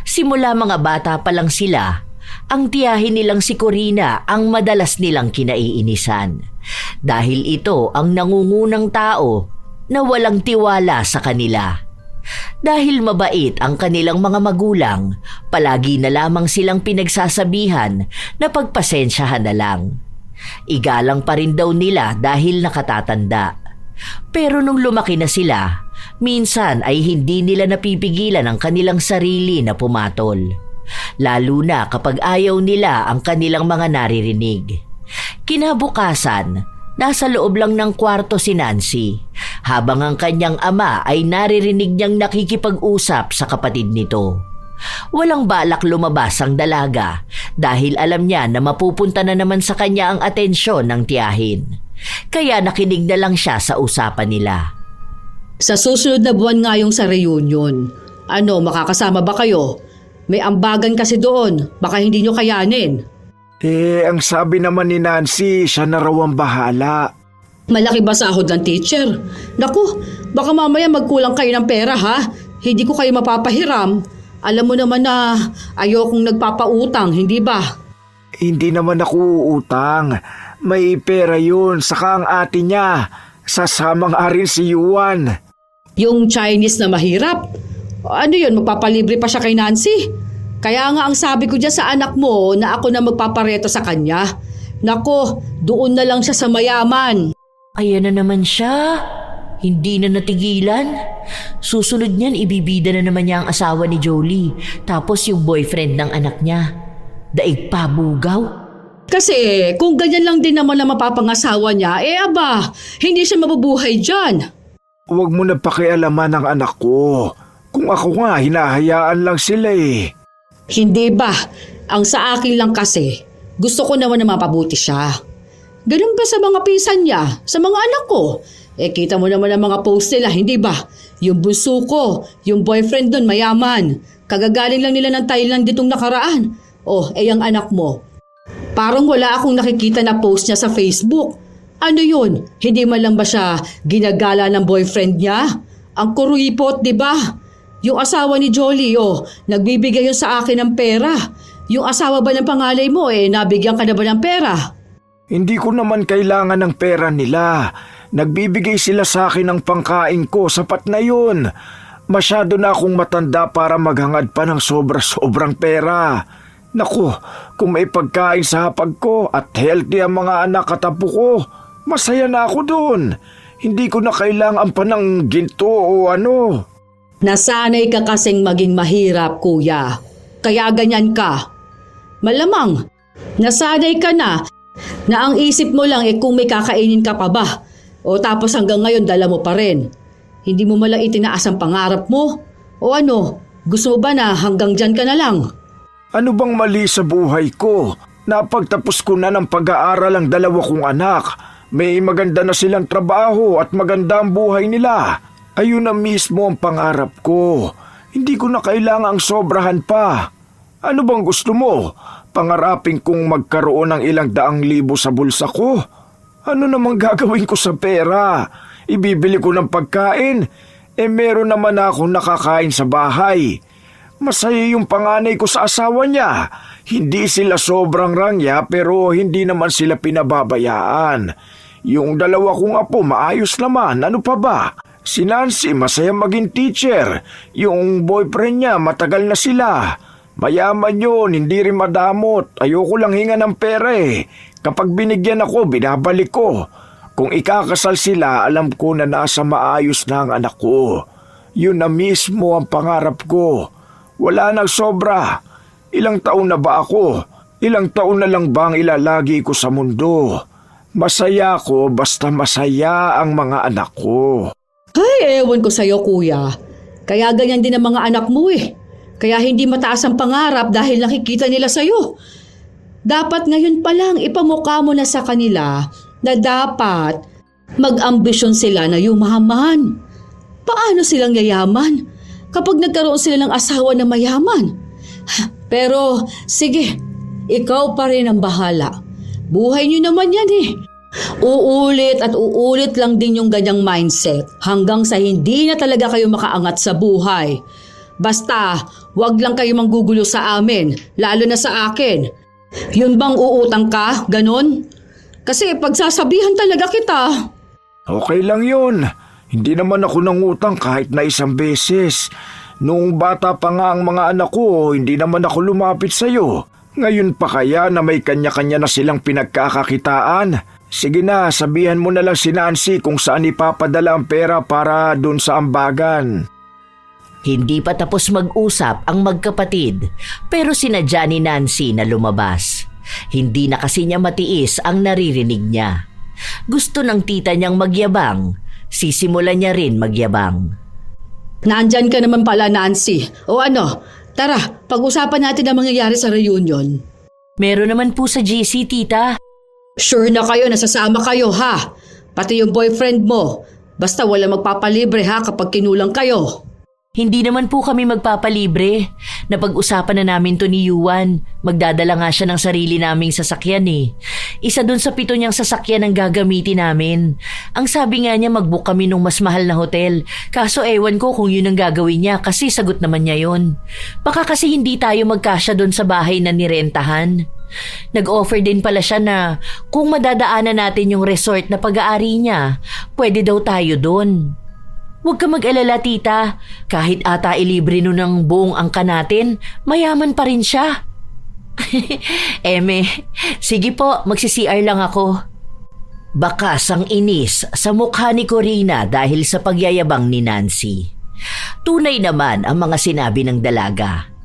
S2: Simula mga bata pa lang sila, ang tiyahin nilang si Corina ang madalas nilang kinaiinisan. Dahil ito ang nangungunang tao na walang tiwala sa kanila. Dahil mabait ang kanilang mga magulang, palagi na lamang silang pinagsasabihan na pagpasensyahan na lang. Igalang pa rin daw nila dahil nakatatanda. Pero nung lumaki na sila, minsan ay hindi nila napipigilan ang kanilang sarili na pumatol. Lalo na kapag ayaw nila ang kanilang mga naririnig. Kinabukasan, nasa loob lang ng kwarto si Nancy, habang ang kanyang ama ay naririnig niyang nakikipag-usap sa kapatid nito. Walang balak lumabas ang dalaga dahil alam niya na mapupunta na naman sa kanya ang atensyon ng tiyahin. Kaya nakinig na lang siya sa usapan nila.
S1: Sa susunod na buwan nga yung sa reunion. Ano, makakasama ba kayo? May ambagan kasi doon. Baka hindi nyo kayanin.
S3: Ang sabi naman ni Nancy, siya na raw ang bahala.
S1: Malaki ba sahod ng teacher? Naku, baka mamaya magkulang kayo ng pera ha? Hindi ko kayo mapapahiram. Alam mo naman na ayokong nagpapautang, hindi ba?
S3: Hindi naman ako uutang. May pera yun, saka ang ate niya. Sasamang rin si Yuan.
S1: Yung Chinese na mahirap. Ano yun, magpapalibre pa siya kay Nancy? Kaya nga ang sabi ko dyan sa anak mo na ako na magpapareto sa kanya. Nako, doon na lang siya sa mayaman.
S2: Ayan na naman siya. Hindi na natigilan. Susunod niyan, ibibida na naman niya ang asawa ni Jolie. Tapos yung boyfriend ng anak niya. Daig pa, bugaw.
S1: Kasi kung ganyan lang din naman na mapapangasawa niya, aba, hindi siya mabubuhay dyan.
S3: Huwag mo na pakialaman ang anak ko. Kung ako nga, hinahayaan lang sila eh.
S1: Hindi ba? Ang sa akin lang kasi, gusto ko naman na mapabuti siya. Ganun ba sa mga pinsan niya, sa mga anak ko? Kita mo naman ang mga post nila, hindi ba? Yung bunso ko, yung boyfriend doon mayaman. Kagagaling lang nila ng Thailand ditong nakaraan. Ang anak mo. Parang wala akong nakikita na post niya sa Facebook. Ano yun? Hindi man lang ba siya ginagala ng boyfriend niya? Ang kuruyipot, di ba? Yung asawa ni Jolie, nagbibigay yun sa akin ng pera. Yung asawa ba ng pangalay mo, nabigyan ka na ba ng pera?
S3: Hindi ko naman kailangan ng pera nila. Nagbibigay sila sa akin ng pangkain ko, sapat na yun. Masyado na akong matanda para maghangad pa ng sobra-sobrang pera. Naku, kung may pagkain sa hapag ko at healthy ang mga anak at apo ko, masaya na ako doon. Hindi ko na kailangan pa ng ginto o ano.
S1: Nasanay ka kasing maging mahirap, kuya. Kaya ganyan ka. Malamang, nasanay ka na ang isip mo lang kung may kakainin ka pa ba. O tapos hanggang ngayon dala mo pa rin. Hindi mo malang itinaas ang pangarap mo? O ano, gusto mo ba na hanggang dyan ka na lang?
S3: Ano bang mali sa buhay ko? Napagtapos ko na ng pag-aaral ang dalawa kong anak. May maganda na silang trabaho at maganda ang buhay nila. Ayun na mismo ang pangarap ko. Hindi ko na kailangang sobrahan pa. Ano bang gusto mo? Pangarapin kong magkaroon ng ilang daang libo sa bulsa ko? Ano namang gagawin ko sa pera? Ibibili ko ng pagkain? Meron naman akong nakakain sa bahay. Masaya yung panganay ko sa asawa niya. Hindi sila sobrang rangya pero hindi naman sila pinababayaan. Yung dalawa kong apo maayos naman, ano pa ba? Si Nancy masaya maging teacher. Yung boyfriend niya matagal na sila. Mayaman yun, hindi rin madamot. Ayoko lang hinga ng pera eh. Kapag binigyan ako, binabalik ko. Kung ikakasal sila, alam ko na nasa maayos na ang anak ko. Yun na mismo ang pangarap ko. Wala nang sobra. Ilang taon na ba ako? Ilang taon na lang ba ang ilalagi ko sa mundo? Masaya ko basta masaya ang mga anak ko.
S1: Ay, ewan ko sa'yo, kuya. Kaya ganyan din ang mga anak mo eh. Kaya hindi mataas ang pangarap dahil nakikita nila sa'yo. Dapat ngayon pa lang ipamukha mo na sa kanila na dapat mag-ambisyon sila na yumaman. Paano silang yayaman kapag nagkaroon sila ng asawa na mayaman? Pero sige, ikaw pa rin ang bahala. Buhay niyo naman yan eh. Uulit at uulit lang din yung ganyang mindset hanggang sa hindi na talaga kayo makaangat sa buhay. Basta, wag lang kayo manggugulo sa amin, lalo na sa akin. Yun bang uutang ka? Ganon? Kasi pagsasabihan talaga kita.
S3: Okay lang yun. Hindi naman ako nangutang kahit na isang beses. Noong bata pa nga ang mga anak ko, hindi naman ako lumapit sa'yo. Ngayon pa kaya na may kanya-kanya na silang pinagkakakitaan? Sige na, sabihan mo na lang si Nancy kung saan ipapadala ang pera para dun sa ambagan.
S2: Hindi pa tapos mag-usap ang magkapatid pero sinadya ni Nancy na lumabas. Hindi na kasi niya matiis ang naririnig niya. Gusto ng tita niyang magyabang, sisimulan niya rin magyabang.
S1: Nandyan ka naman pala, Nancy. O ano, tara, pag-usapan natin ang mangyayari sa reunion.
S2: Meron naman po sa GC, tita.
S1: Sure na kayo, nasasama kayo ha? Pati yung boyfriend mo. Basta wala magpapalibre ha kapag kinulang kayo.
S2: Hindi naman po kami magpapalibre. Napag-usapan na namin to ni Yuan. Magdadala nga siya ng sarili naming sasakyan eh. Isa dun sa 7 niyang sasakyan ang gagamitin namin. Ang sabi nga niya mag-book kami nung mas mahal na hotel. Kaso ewan ko kung yun ang gagawin niya kasi sagot naman niya yun. Baka kasi hindi tayo magkasya dun sa bahay na nirentahan. Nag-offer din pala siya na kung madadaanan natin yung resort na pag-aari niya, pwede daw tayo dun. Huwag ka mag-alala, tita. Kahit ata ilibre nun ng buong angka natin, mayaman pa rin siya. Eme, sige po, magsi-CR lang ako. Bakas ang inis sa mukha ni Corina dahil sa pagyayabang ni Nancy. Tunay naman ang mga sinabi ng dalaga.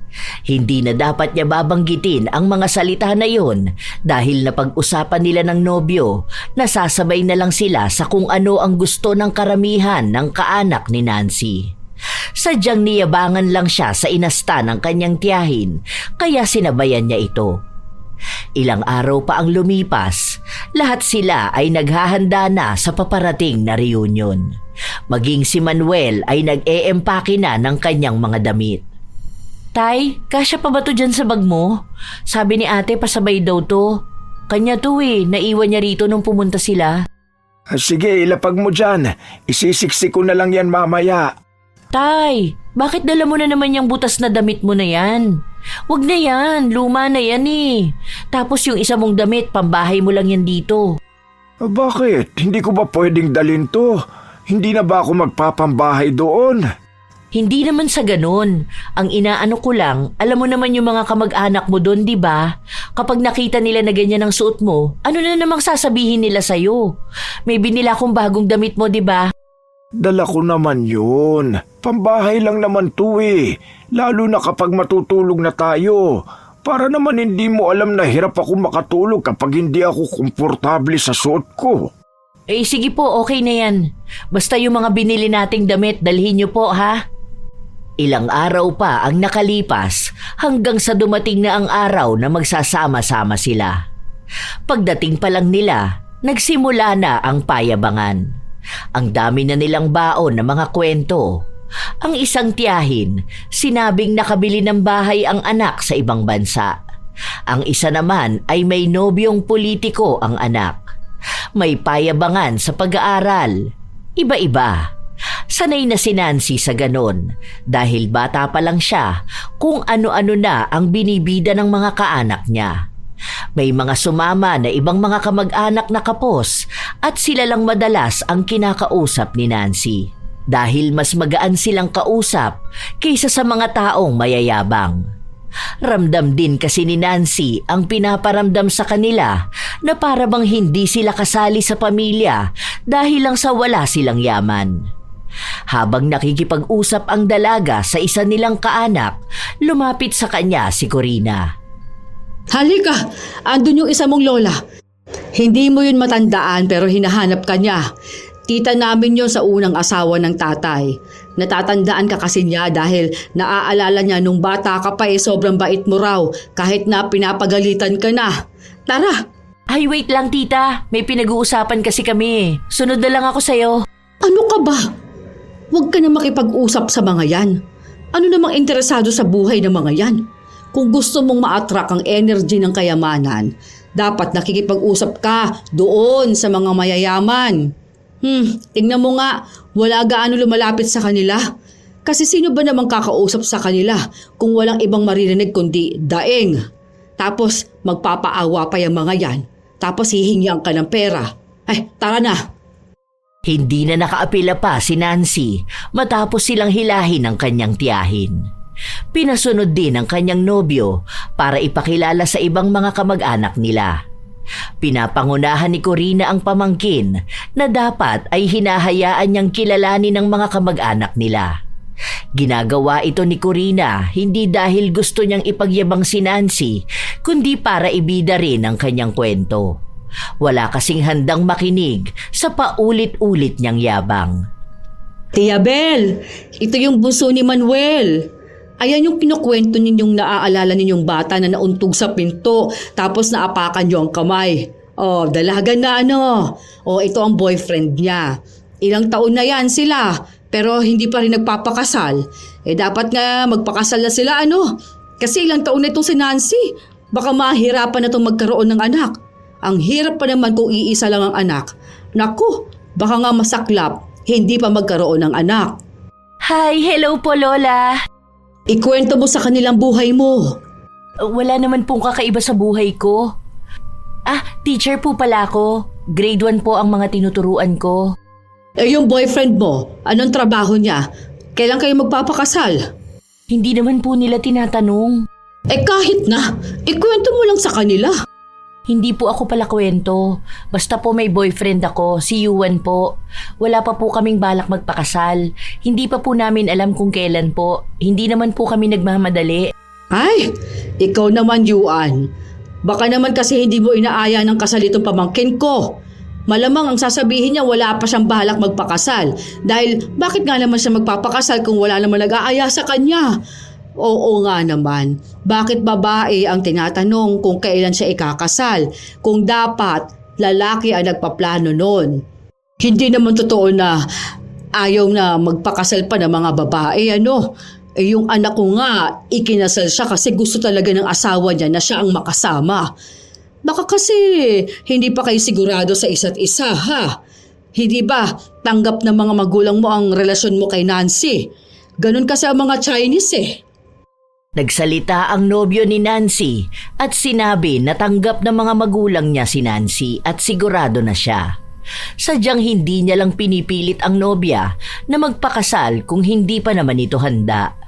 S2: Hindi na dapat niya babanggitin ang mga salita na yon dahil napag-usapan nila ng nobyo, nasasabay na lang sila sa kung ano ang gusto ng karamihan ng kaanak ni Nancy. Sadyang niyabangan lang siya sa inasta ng kanyang tiyahin kaya sinabayan niya ito. Ilang araw pa ang lumipas, lahat sila ay naghahanda na sa paparating na reunion. Maging si Manuel ay nag-eempake na ng kanyang mga damit. Tay, kasya pa ba to dyan sa bag mo? Sabi ni ate pasabay daw to. Kanya to naiwan niya rito nung pumunta sila.
S3: Sige, ilapag mo dyan. Isisiksi ko na lang yan mamaya.
S2: Tay, bakit dala mo na naman yung butas na damit mo na yan? Wag na yan, luma na yan eh. Tapos yung isa mong damit, pambahay mo lang yan dito.
S3: Bakit? Hindi ko ba pwedeng dalhin to? Hindi na ba ako magpapambahay doon?
S2: Hindi naman sa ganun. Ang inaano ko lang, alam mo naman yung mga kamag-anak mo doon, di ba? Kapag nakita nila na ganyan ang suot mo, ano na namang sasabihin nila sa'yo? May binila akong bagong damit mo, di ba?
S3: Dala ko naman yun. Pambahay lang naman to eh. Lalo na kapag matutulog na tayo. Para naman hindi mo alam na hirap ako makatulog kapag hindi ako komportable sa suot ko.
S2: Eh sige po, okay na yan. Basta yung mga binili nating damit, dalhin niyo po ha? Ilang araw pa ang nakalipas hanggang sa dumating na ang araw na magsasama-sama sila. Pagdating pa lang nila, nagsimula na ang payabangan. Ang dami na nilang baon na mga kwento. Ang isang tiyahin, sinabing nakabili ng bahay ang anak sa ibang bansa. Ang isa naman ay may nobyong politiko ang anak. May payabangan sa pag-aaral. Iba-iba. Sanay na si Nancy sa ganon dahil bata pa lang siya kung ano-ano na ang binibida ng mga kaanak niya. May mga sumama na ibang mga kamag-anak na kapos at sila lang madalas ang kinakausap ni Nancy dahil mas magaan silang kausap kaysa sa mga taong mayayabang. Ramdam din kasi ni Nancy ang pinaparamdam sa kanila na para bang hindi sila kasali sa pamilya dahil lang sa wala silang yaman. Habang nakikipag-usap ang dalaga sa isa nilang kaanak, lumapit sa kanya si Corina.
S1: Halika, andun yung isa mong lola. Hindi mo yun matandaan pero hinahanap ka niya. Tita namin yun sa unang asawa ng tatay. Natatandaan ka kasi niya dahil naaalala niya nung bata ka pa sobrang bait mo raw kahit na pinapagalitan ka na. Tara!
S2: Ay wait lang tita, may pinag-uusapan kasi kami. Sunod na lang ako sa'yo.
S1: Ano ka ba? Huwag ka na makipag-usap sa mga yan. Ano namang interesado sa buhay ng mga yan? Kung gusto mong ma-attract ang energy ng kayamanan, dapat nakikipag-usap ka doon sa mga mayayaman. Tingnan mo nga, wala gaano lumalapit sa kanila. Kasi sino ba namang kakausap sa kanila kung walang ibang maririnig kundi daing? Tapos magpapaawa pa yung mga yan. Tapos hihingian ka ng pera. Ay, tara na.
S2: Hindi na nakaapila pa si Nancy matapos silang hilahin ng kanyang tiyahin. Pinasunod din ang kanyang nobyo para ipakilala sa ibang mga kamag-anak nila. Pinapangunahan ni Corina ang pamangkin na dapat ay hinahayaan niyang kilalanin ng mga kamag-anak nila. Ginagawa ito ni Corina hindi dahil gusto niyang ipagyabang si Nancy, kundi para ibida rin ang kanyang kwento. Wala kasing handang makinig sa paulit-ulit niyang yabang.
S1: Tia Bel, ito yung bunso ni Manuel. Ayan yung kinukwento ninyong naaalala ninyong bata na nauntog sa pinto tapos naapakan niyo ang kamay. Oh, dalaga na ano. Oh, ito ang boyfriend niya. Ilang taon na yan sila pero hindi pa rin nagpapakasal. Dapat nga magpakasal na sila ano. Kasi ilang taon na itong si Nancy. Baka mahirapan na itong magkaroon ng anak. Ang hirap pa naman kung iisa lang ang anak. Naku, baka nga masaklap, hindi pa magkaroon ng anak.
S2: Hi, hello po Lola.
S1: Ikwento mo sa kanilang buhay mo.
S2: Wala naman pong kakaiba sa buhay ko. Teacher po pala ako. Grade 1 po ang mga tinuturuan ko.
S1: Yung boyfriend mo, anong trabaho niya? Kailan kayo magpapakasal?
S2: Hindi naman po nila tinatanong.
S1: Kahit na, ikwento mo lang sa kanila.
S2: Hindi po ako pala kwento. Basta po may boyfriend ako, si Yuan po. Wala pa po kaming balak magpakasal. Hindi pa po namin alam kung kailan po. Hindi naman po kami nagmamadali.
S1: Ay, ikaw naman Yuan. Baka naman kasi hindi mo inaaya ng kasal itong pamangkin ko. Malamang ang sasabihin niya wala pa siyang balak magpakasal. Dahil bakit nga naman siya magpapakasal kung wala naman nag-aaya sa kanya? Oo nga naman. Bakit babae ang tinatanong kung kailan siya ikakasal? Kung dapat lalaki ang nagpaplano noon. Hindi naman totoo na ayaw na magpakasal pa ng mga babae, ano? Yung anak ko nga, ikinasal siya kasi gusto talaga ng asawa niya na siya ang makasama. Baka kasi hindi pa kayo sigurado sa isa't isa, ha? Hindi ba tanggap ng mga magulang mo ang relasyon mo kay Nancy? Ganun kasi ang mga Chinese eh.
S2: Nagsalita ang nobyo ni Nancy at sinabi na tanggap ng mga magulang niya si Nancy at sigurado na siya. Sadyang hindi niya lang pinipilit ang nobya na magpakasal kung hindi pa naman ito handa.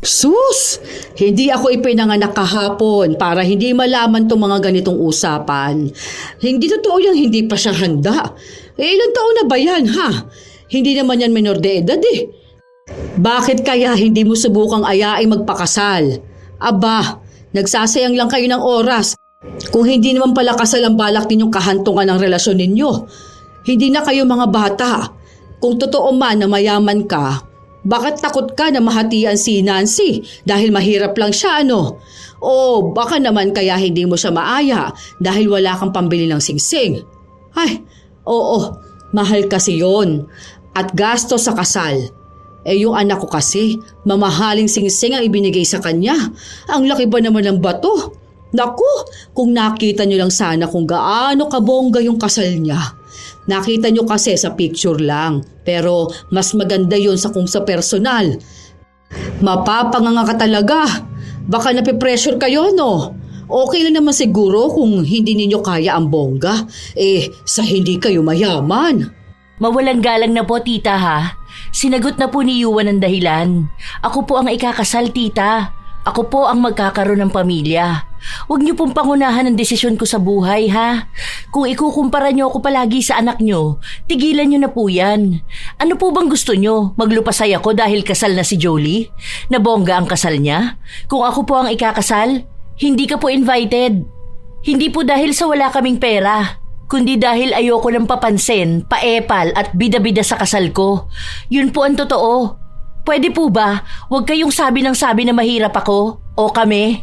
S1: Sus! Hindi ako ipinanganak kahapon para hindi malaman tong mga ganitong usapan. Hindi totoo yung hindi pa siya handa. Ilang taon na ba yan, ha? Hindi naman yan menor de edad eh. Bakit kaya hindi mo subukang ayaing magpakasal? Aba, nagsasayang lang kayo ng oras. Kung hindi naman pala kasal ang balak ninyong kahantungan ng relasyon ninyo. Hindi na kayo mga bata. Kung totoo man na mayaman ka, bakit takot ka na mahatian si Nancy dahil mahirap lang siya, ano? O baka naman kaya hindi mo siya maaya dahil wala kang pambili ng singsing. Ay, oo, mahal kasi yon. At gasto sa kasal. Yung anak ko kasi, mamahaling singsing ang ibinigay sa kanya. Ang laki ba naman ng bato? Naku, kung nakita nyo lang sana kung gaano kabongga yung kasal niya. Nakita nyo kasi sa picture lang, pero mas maganda yon sa kung sa personal. Mapapanganga ka talaga. Baka napipressure kayo, no? Okay lang naman siguro kung hindi ninyo kaya ang bongga. Sa hindi kayo mayaman.
S2: Mawalang galang na po, tita, ha? Sinagot na po ni Yuan ang dahilan. Ako po ang ikakasal, tita. Ako po ang magkakaroon ng pamilya. Huwag niyo pong pangunahan ang desisyon ko sa buhay, ha? Kung ikukumpara niyo ako palagi sa anak niyo, tigilan niyo na po yan. Ano po bang gusto niyo? Maglupasay ako dahil kasal na si Jolie? Nabongga ang kasal niya? Kung ako po ang ikakasal, hindi ka po invited. Hindi po dahil sa wala kaming pera, kundi dahil ayoko ng papansin, paepal at bida-bida sa kasal ko. Yun po ang totoo. Pwede po ba? Huwag kayong sabi ng sabi na mahirap ako o kami.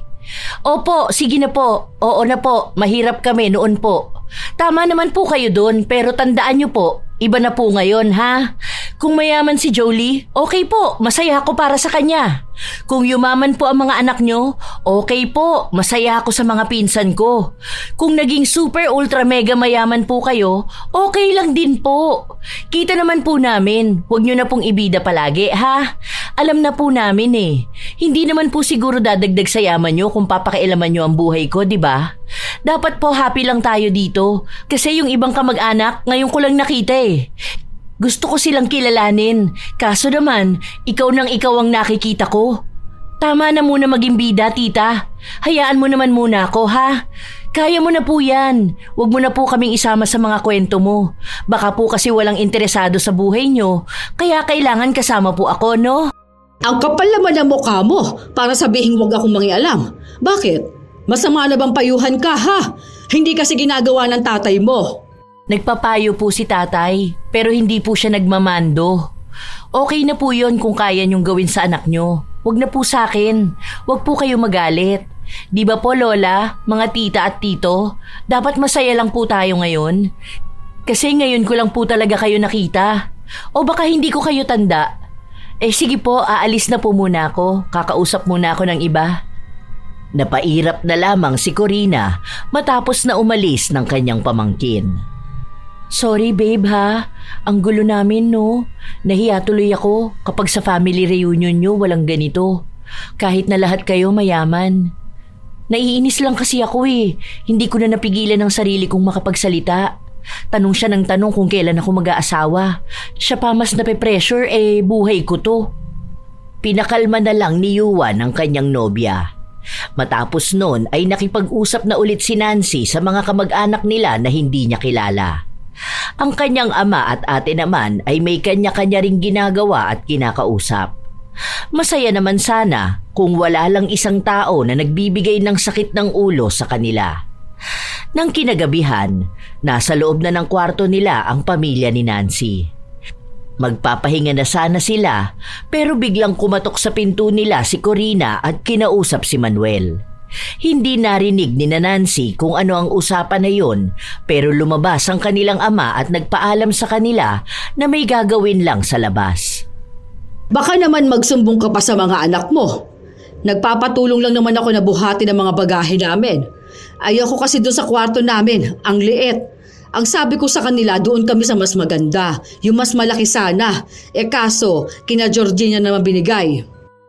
S2: Opo, sige na po. Oo na po, mahirap kami noon po. Tama naman po kayo doon, pero tandaan niyo po, iba na po ngayon, ha? Kung mayaman si Jolie, okay po, masaya ako para sa kanya. Kung yumaman po ang mga anak nyo, okay po, masaya ako sa mga pinsan ko. Kung naging super ultra mega mayaman po kayo, okay lang din po. Kita naman po namin, huwag nyo na pong ibida palagi, ha? Alam na po namin eh. Hindi naman po siguro dadagdag sa yaman nyo kung papakialaman nyo ang buhay ko, di ba? Dapat po happy lang tayo dito. Kasi yung ibang kamag-anak, ngayon ko lang nakita eh. Gusto ko silang kilalanin. Kaso naman, ikaw nang ikaw ang nakikita ko. Tama na muna maging bida, tita. Hayaan mo naman muna ako, ha? Kaya mo na po yan. Huwag mo na po kaming isama sa mga kwento mo. Baka po kasi walang interesado sa buhay nyo. Kaya kailangan kasama po ako, no?
S1: Ang kapal naman ng mukha mo para sabihin huwag akong mangialam. Bakit? Masama na bang payuhan ka, ha? Hindi kasi ginagawa ng tatay mo.
S2: Nagpapayo po si tatay, pero hindi po siya nagmamando. Okay na po yon kung kaya niyong gawin sa anak niyo. Huwag na po sa akin. Huwag po kayo magalit. Di ba po, Lola, mga tita at tito? Dapat masaya lang po tayo ngayon. Kasi ngayon ko lang po talaga kayo nakita. O baka hindi ko kayo tanda. Sige po, aalis na po muna ako. Kakausap muna ako ng iba. Napairap na lamang si Corina matapos na umalis ng kanyang pamangkin. Sorry babe ha, ang gulo namin no. Nahiya tuloy ako kapag sa family reunion nyo walang ganito. Kahit na lahat kayo mayaman. Naiinis lang kasi ako eh. Hindi ko na napigilan ang sarili kong makapagsalita. Tanong siya ng tanong kung kailan ako mag-aasawa. Siya pa mas nape-pressure buhay ko to. Pinakalma na lang ni Yuan ang kanyang nobya. Matapos noon ay nakipag-usap na ulit si Nancy sa mga kamag-anak nila na hindi niya kilala. Ang kanyang ama at ate naman ay may kanya-kanya ring ginagawa at kinakausap. Masaya naman sana kung wala lang isang tao na nagbibigay ng sakit ng ulo sa kanila. Nang kinagabihan, nasa loob na ng kwarto nila ang pamilya ni Nancy. Magpapahinga na sana sila pero biglang kumatok sa pinto nila si Corina at kinausap si Manuel. Hindi narinig ni Nancy kung ano ang usapan na yun pero lumabas ang kanilang ama at nagpaalam sa kanila na may gagawin lang sa labas.
S1: Baka naman magsumbong ka pa sa mga anak mo. Nagpapatulong lang naman ako na buhati ng mga bagahe namin. Ayoko kasi doon sa kwarto namin, ang liit. Ang sabi ko sa kanila, doon kami sa mas maganda, yung mas malaki sana. Kaso, kina Georgina naman binigay.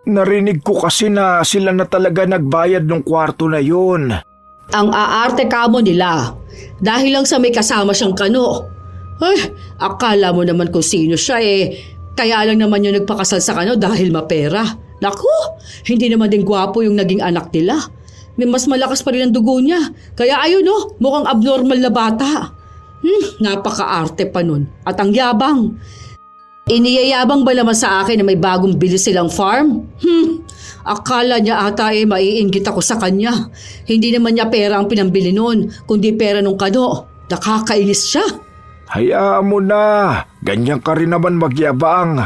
S3: Narinig ko kasi na sila na talaga nagbayad ng kwarto na yun.
S1: Ang aarte kamo nila. Dahil lang sa may kasama siyang kano. Akala mo naman kung sino siya Kaya lang naman yung nagpakasal sa kano dahil mapera. Naku, hindi naman din gwapo yung naging anak nila. May mas malakas pa rin ang dugo niya. Kaya ayun mukhang abnormal na bata. Napaka-arte pa nun. At ang yabang. Iniyayabang ba naman sa akin na may bagong bilis silang farm? Akala niya ata maiinggit ako sa kanya. Hindi naman niya pera ang pinambili nun, kundi pera nung kano. Nakakainis siya.
S3: Hayaan mo na. Ganyan ka rin naman magyabang.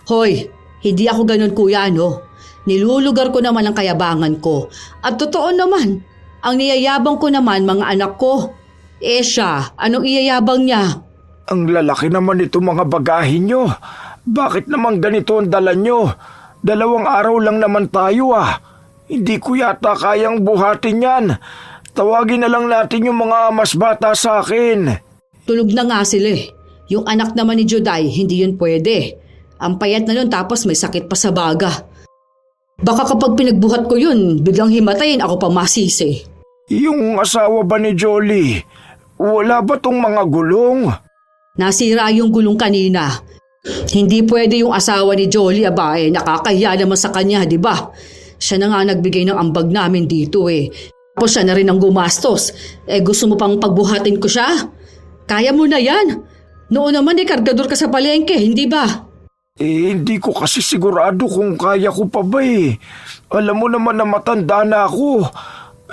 S1: Hoy, hindi ako ganun kuya Nilulugar ko naman ang kayabangan ko. At totoo naman, ang niyayabang ko naman mga anak ko. Siya, anong iyayabang niya?
S3: Ang lalaki naman ito mga bagahin nyo. Bakit naman ganito ang dala nyo? 2 araw lang naman tayo Hindi ko yata kayang buhatin yan. Tawagin na lang natin yung mga mas bata sa akin.
S1: Tulog na nga sila Yung anak naman ni Juday, hindi yun pwede. Ang payat na nun tapos may sakit pa sa baga. Baka kapag pinagbuhat ko yun, biglang himatayin ako pa masisi.
S3: Yung asawa ba ni Jolie? Wala ba tong mga gulong?
S1: Nasira yung gulong kanina. Hindi pwede yung asawa ni Jolie, nakakahiya naman sa kanya, di ba? Siya na nga nagbigay ng ambag namin dito Tapos siya na rin ang gumastos. Gusto mo pang pagbuhatin ko siya? Kaya mo na yan. Noon naman kargador ka sa palengke, hindi ba?
S3: Hindi ko kasi sigurado kung kaya ko pa ba Alam mo naman na matanda na ako.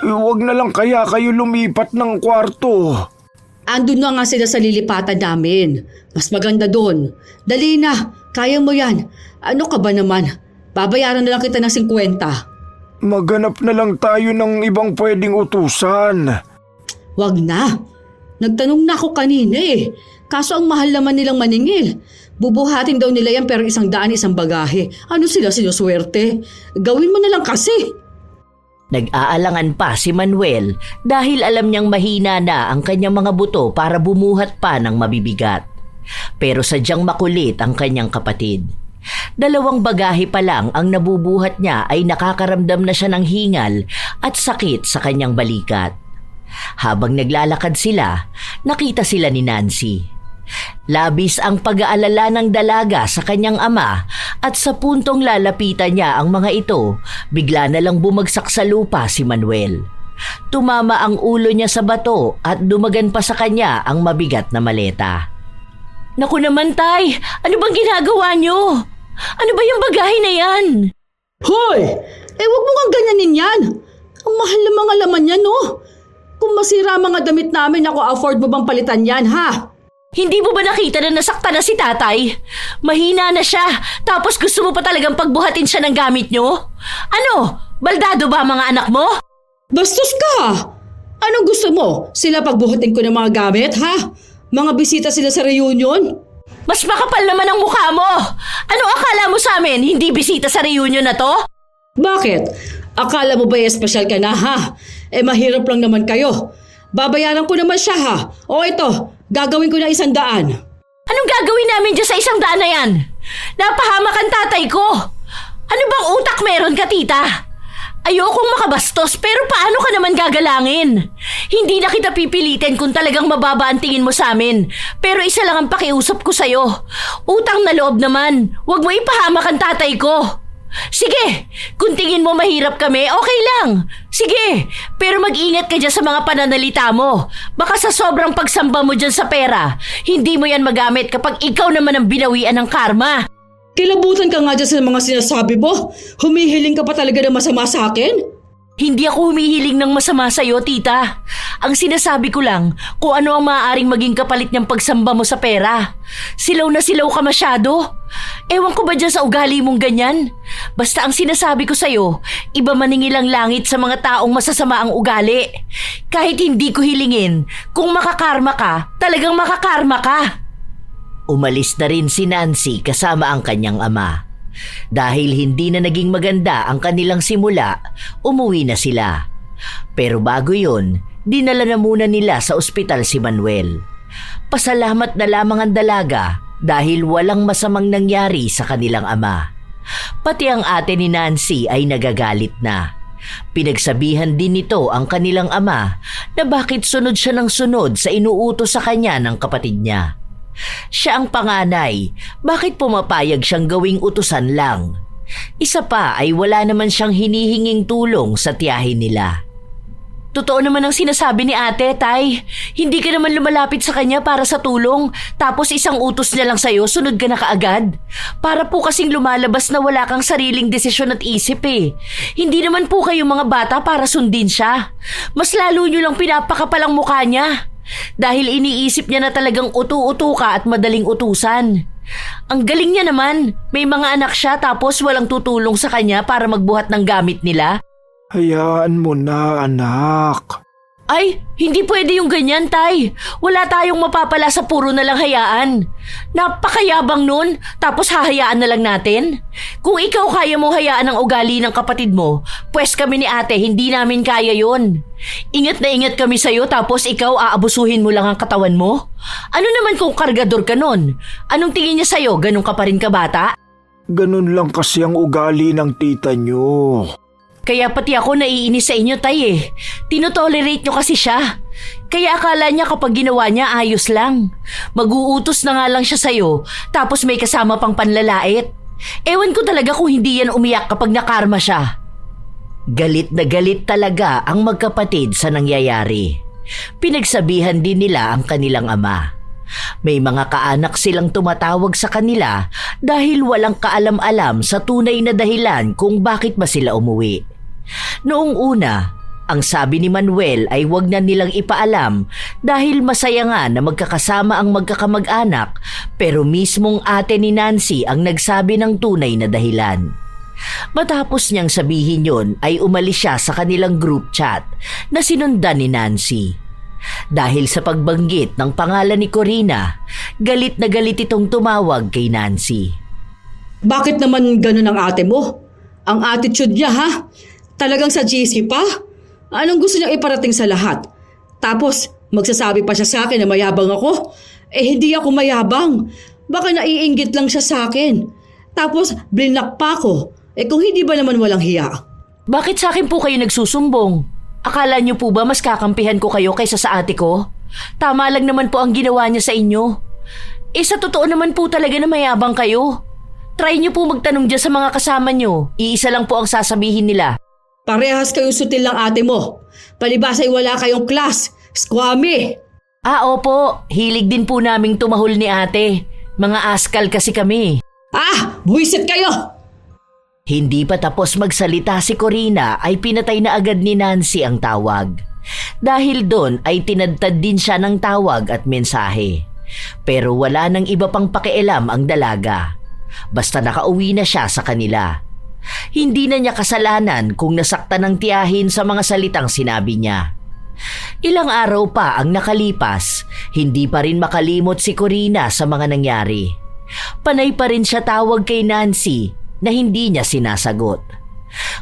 S3: Huwag na lang kaya kayo lumipat ng kwarto.
S1: Andun na nga sila sa lilipatan namin. Mas maganda doon. Dali na, kaya mo yan. Ano ka ba naman? Babayaran na lang kita ng 50.
S3: Maghanap na lang tayo ng ibang pwedeng utusan.
S1: Wag na. Nagtanong na ako kanina Kaso ang mahal naman nilang maningil. Bubuhatin daw nila yan pero 100 isang bagahe. Ano sila sinuswerte? Gawin mo na lang kasi.
S2: Nag-aalangan pa si Manuel dahil alam niyang mahina na ang kanyang mga buto para bumuhat pa ng mabibigat. Pero sadyang makulit ang kanyang kapatid. 2 bagahe pa lang ang nabubuhat niya ay nakakaramdam na siya ng hingal at sakit sa kanyang balikat. Habang naglalakad sila, nakita sila ni Nancy. Labis ang pag-aalala ng dalaga sa kanyang ama at sa puntong lalapitan niya ang mga ito, bigla na lang bumagsak sa lupa si Manuel. Tumama ang ulo niya sa bato at dumagan pa sa kanya ang mabigat na maleta. Naku naman, Tay! Ano bang ginagawa niyo? Ano ba yung bagahe na yan?
S1: Hoy! Wag mo kang ganyanin yan! Ang mahal ng mga laman yan, no? Kung masira mga damit namin, ako afford mo bang palitan yan, ha?
S2: Hindi mo ba nakita na nasakta na si tatay? Mahina na siya, tapos gusto mo pa talagang pagbuhatin siya ng gamit niyo? Ano? Baldado ba ang mga anak mo?
S1: Bastos ka! Anong gusto mo? Sila pagbuhatin ko ng mga gamit, ha? Mga bisita sila sa reunion?
S2: Mas makapal naman ang mukha mo! Anong akala mo sa amin? Hindi bisita sa reunion na to?
S1: Bakit? Akala mo ba espesyal ka na, ha? Mahirap lang naman kayo. Babayaran ko naman siya, ha? O ito, gagawin ko na 100.
S2: Anong gagawin namin dyan sa 100 na yan? Napahamak ang tatay ko! Ano bang utak meron ka, tita? Ayokong makabastos pero paano ka naman gagalangin? Hindi na kita pipilitin kung talagang mababa ang tingin mo sa amin. Pero isa lang ang pakiusap ko sa'yo. Utang na loob naman. Huwag mo ipahamak ang tatay ko. Sige, kung tingin mo mahirap kami, okay lang. Sige, pero mag-ingat ka dyan sa mga pananalita mo. Baka sa sobrang pagsamba mo dyan sa pera, hindi mo yan magamit kapag ikaw naman ang binawian ng karma.
S1: Kilabutan ka nga dyan sa mga sinasabi mo. Humihiling ka pa talaga ng masama sa akin?
S2: Hindi ako humihiling ng masama sa'yo, tita. Ang sinasabi ko lang kung ano ang maaaring maging kapalit niyang pagsamba mo sa pera. Silaw na silaw ka masyado. Ewan ko ba dyan sa ugali mong ganyan? Basta ang sinasabi ko sa'yo, iba maningil ang langit sa mga taong masasama ang ugali. Kahit hindi ko hilingin, kung makakarma ka, talagang makakarma ka. Umalis na rin si Nancy kasama ang kanyang ama. Dahil hindi na naging maganda ang kanilang simula, umuwi na sila. Pero bago yun, dinala na muna nila sa ospital si Manuel. Pasalamat na lamang ang dalaga dahil walang masamang nangyari sa kanilang ama. Pati ang ate ni Nancy ay nagagalit na. Pinagsabihan din nito ang kanilang ama na bakit sunod siya ng sunod sa inuutos sa kanya ng kapatid niya. Siya ang panganay, bakit pumapayag siyang gawing utusan lang? Isa pa ay wala naman siyang hinihinging tulong sa tiyahin nila. Totoo naman ang sinasabi ni ate, Tay. Hindi ka naman lumalapit sa kanya para sa tulong, tapos isang utos niya lang sa'yo, sunod ka na kaagad. Para po kasing lumalabas na wala kang sariling desisyon at isip eh. Hindi naman po kayo mga bata para sundin siya. Mas lalo nyo lang pinapakapalang mukha niya. Dahil iniisip niya na talagang utu-utu ka at madaling utusan. Ang galing niya naman, may mga anak siya tapos walang tutulong sa kanya para magbuhat ng gamit nila.
S3: Hayaan mo na, anak.
S2: Ay, hindi pwede yung ganyan, Tay. Wala tayong mapapala sa puro na lang hayaan. Napakayabang nun, tapos hahayaan na lang natin. Kung ikaw kaya mong hayaan ang ugali ng kapatid mo, pwes kami ni ate, hindi namin kaya yon. Ingat na ingat kami sa'yo tapos ikaw aabusuhin mo lang ang katawan mo? Ano naman kung kargador ka nun? Anong tingin niya sa'yo, ganun ka pa rin kabata?
S3: Ganun lang kasi ang ugali ng tita nyo.
S2: Kaya pati ako naiinis sa inyo, Tay eh. Tinotolerate nyo kasi siya. Kaya akala niya kapag ginawa niya ayos lang. Mag-uutos na nga lang siya sa'yo, tapos may kasama pang panlalait. Ewan ko talaga kung hindi yan umiyak kapag nakarma siya. Galit na galit talaga ang magkapatid sa nangyayari. Pinagsabihan din nila ang kanilang ama. May mga kaanak silang tumatawag sa kanila dahil walang kaalam-alam sa tunay na dahilan kung bakit ba sila umuwi. Noong una, ang sabi ni Manuel ay wag na nilang ipaalam dahil masaya nga na magkakasama ang magkakamag-anak, pero mismong ate ni Nancy ang nagsabi ng tunay na dahilan. Matapos niyang sabihin yon ay umalis siya sa kanilang group chat na sinundan ni Nancy. Dahil sa pagbanggit ng pangalan ni Corina, galit na galit itong tumawag kay Nancy.
S1: Bakit naman ganun ang ate mo? Ang attitude niya, ha? Talagang sa GC pa? Anong gusto niyang iparating sa lahat? Tapos, magsasabi pa siya sa akin na mayabang ako? Hindi ako mayabang. Baka naiinggit lang siya sa akin. Tapos blinak pa ako. Kung hindi ba naman walang hiya?
S2: Bakit sa akin po kayo nagsusumbong? Akala niyo po ba mas kakampihan ko kayo kaysa sa ate ko? Tama lang naman po ang ginawa niya sa inyo. Sa totoo naman po talaga na mayabang kayo. Try niyo po magtanong dyan sa mga kasama niyo. Iisa lang po ang sasabihin nila.
S1: Parehas kayong sutil ng ate mo. Palibas ay wala kayong class. Squammy!
S2: Opo. Hilig din po naming tumahol ni ate. Mga askal kasi kami.
S1: Buwisit kayo!
S2: Hindi pa tapos magsalita si Corina ay pinatay na agad ni Nancy ang tawag. Dahil doon ay tinadtad din siya ng tawag at mensahe. Pero wala nang iba pang pakialam ang dalaga. Basta nakauwi na siya sa kanila. Hindi na niya kasalanan kung nasaktan ng tiyahin sa mga salitang sinabi niya. Ilang araw pa ang nakalipas, hindi pa rin makalimot si Corina sa mga nangyari. Panay pa rin siya tawag kay Nancy na hindi niya sinasagot.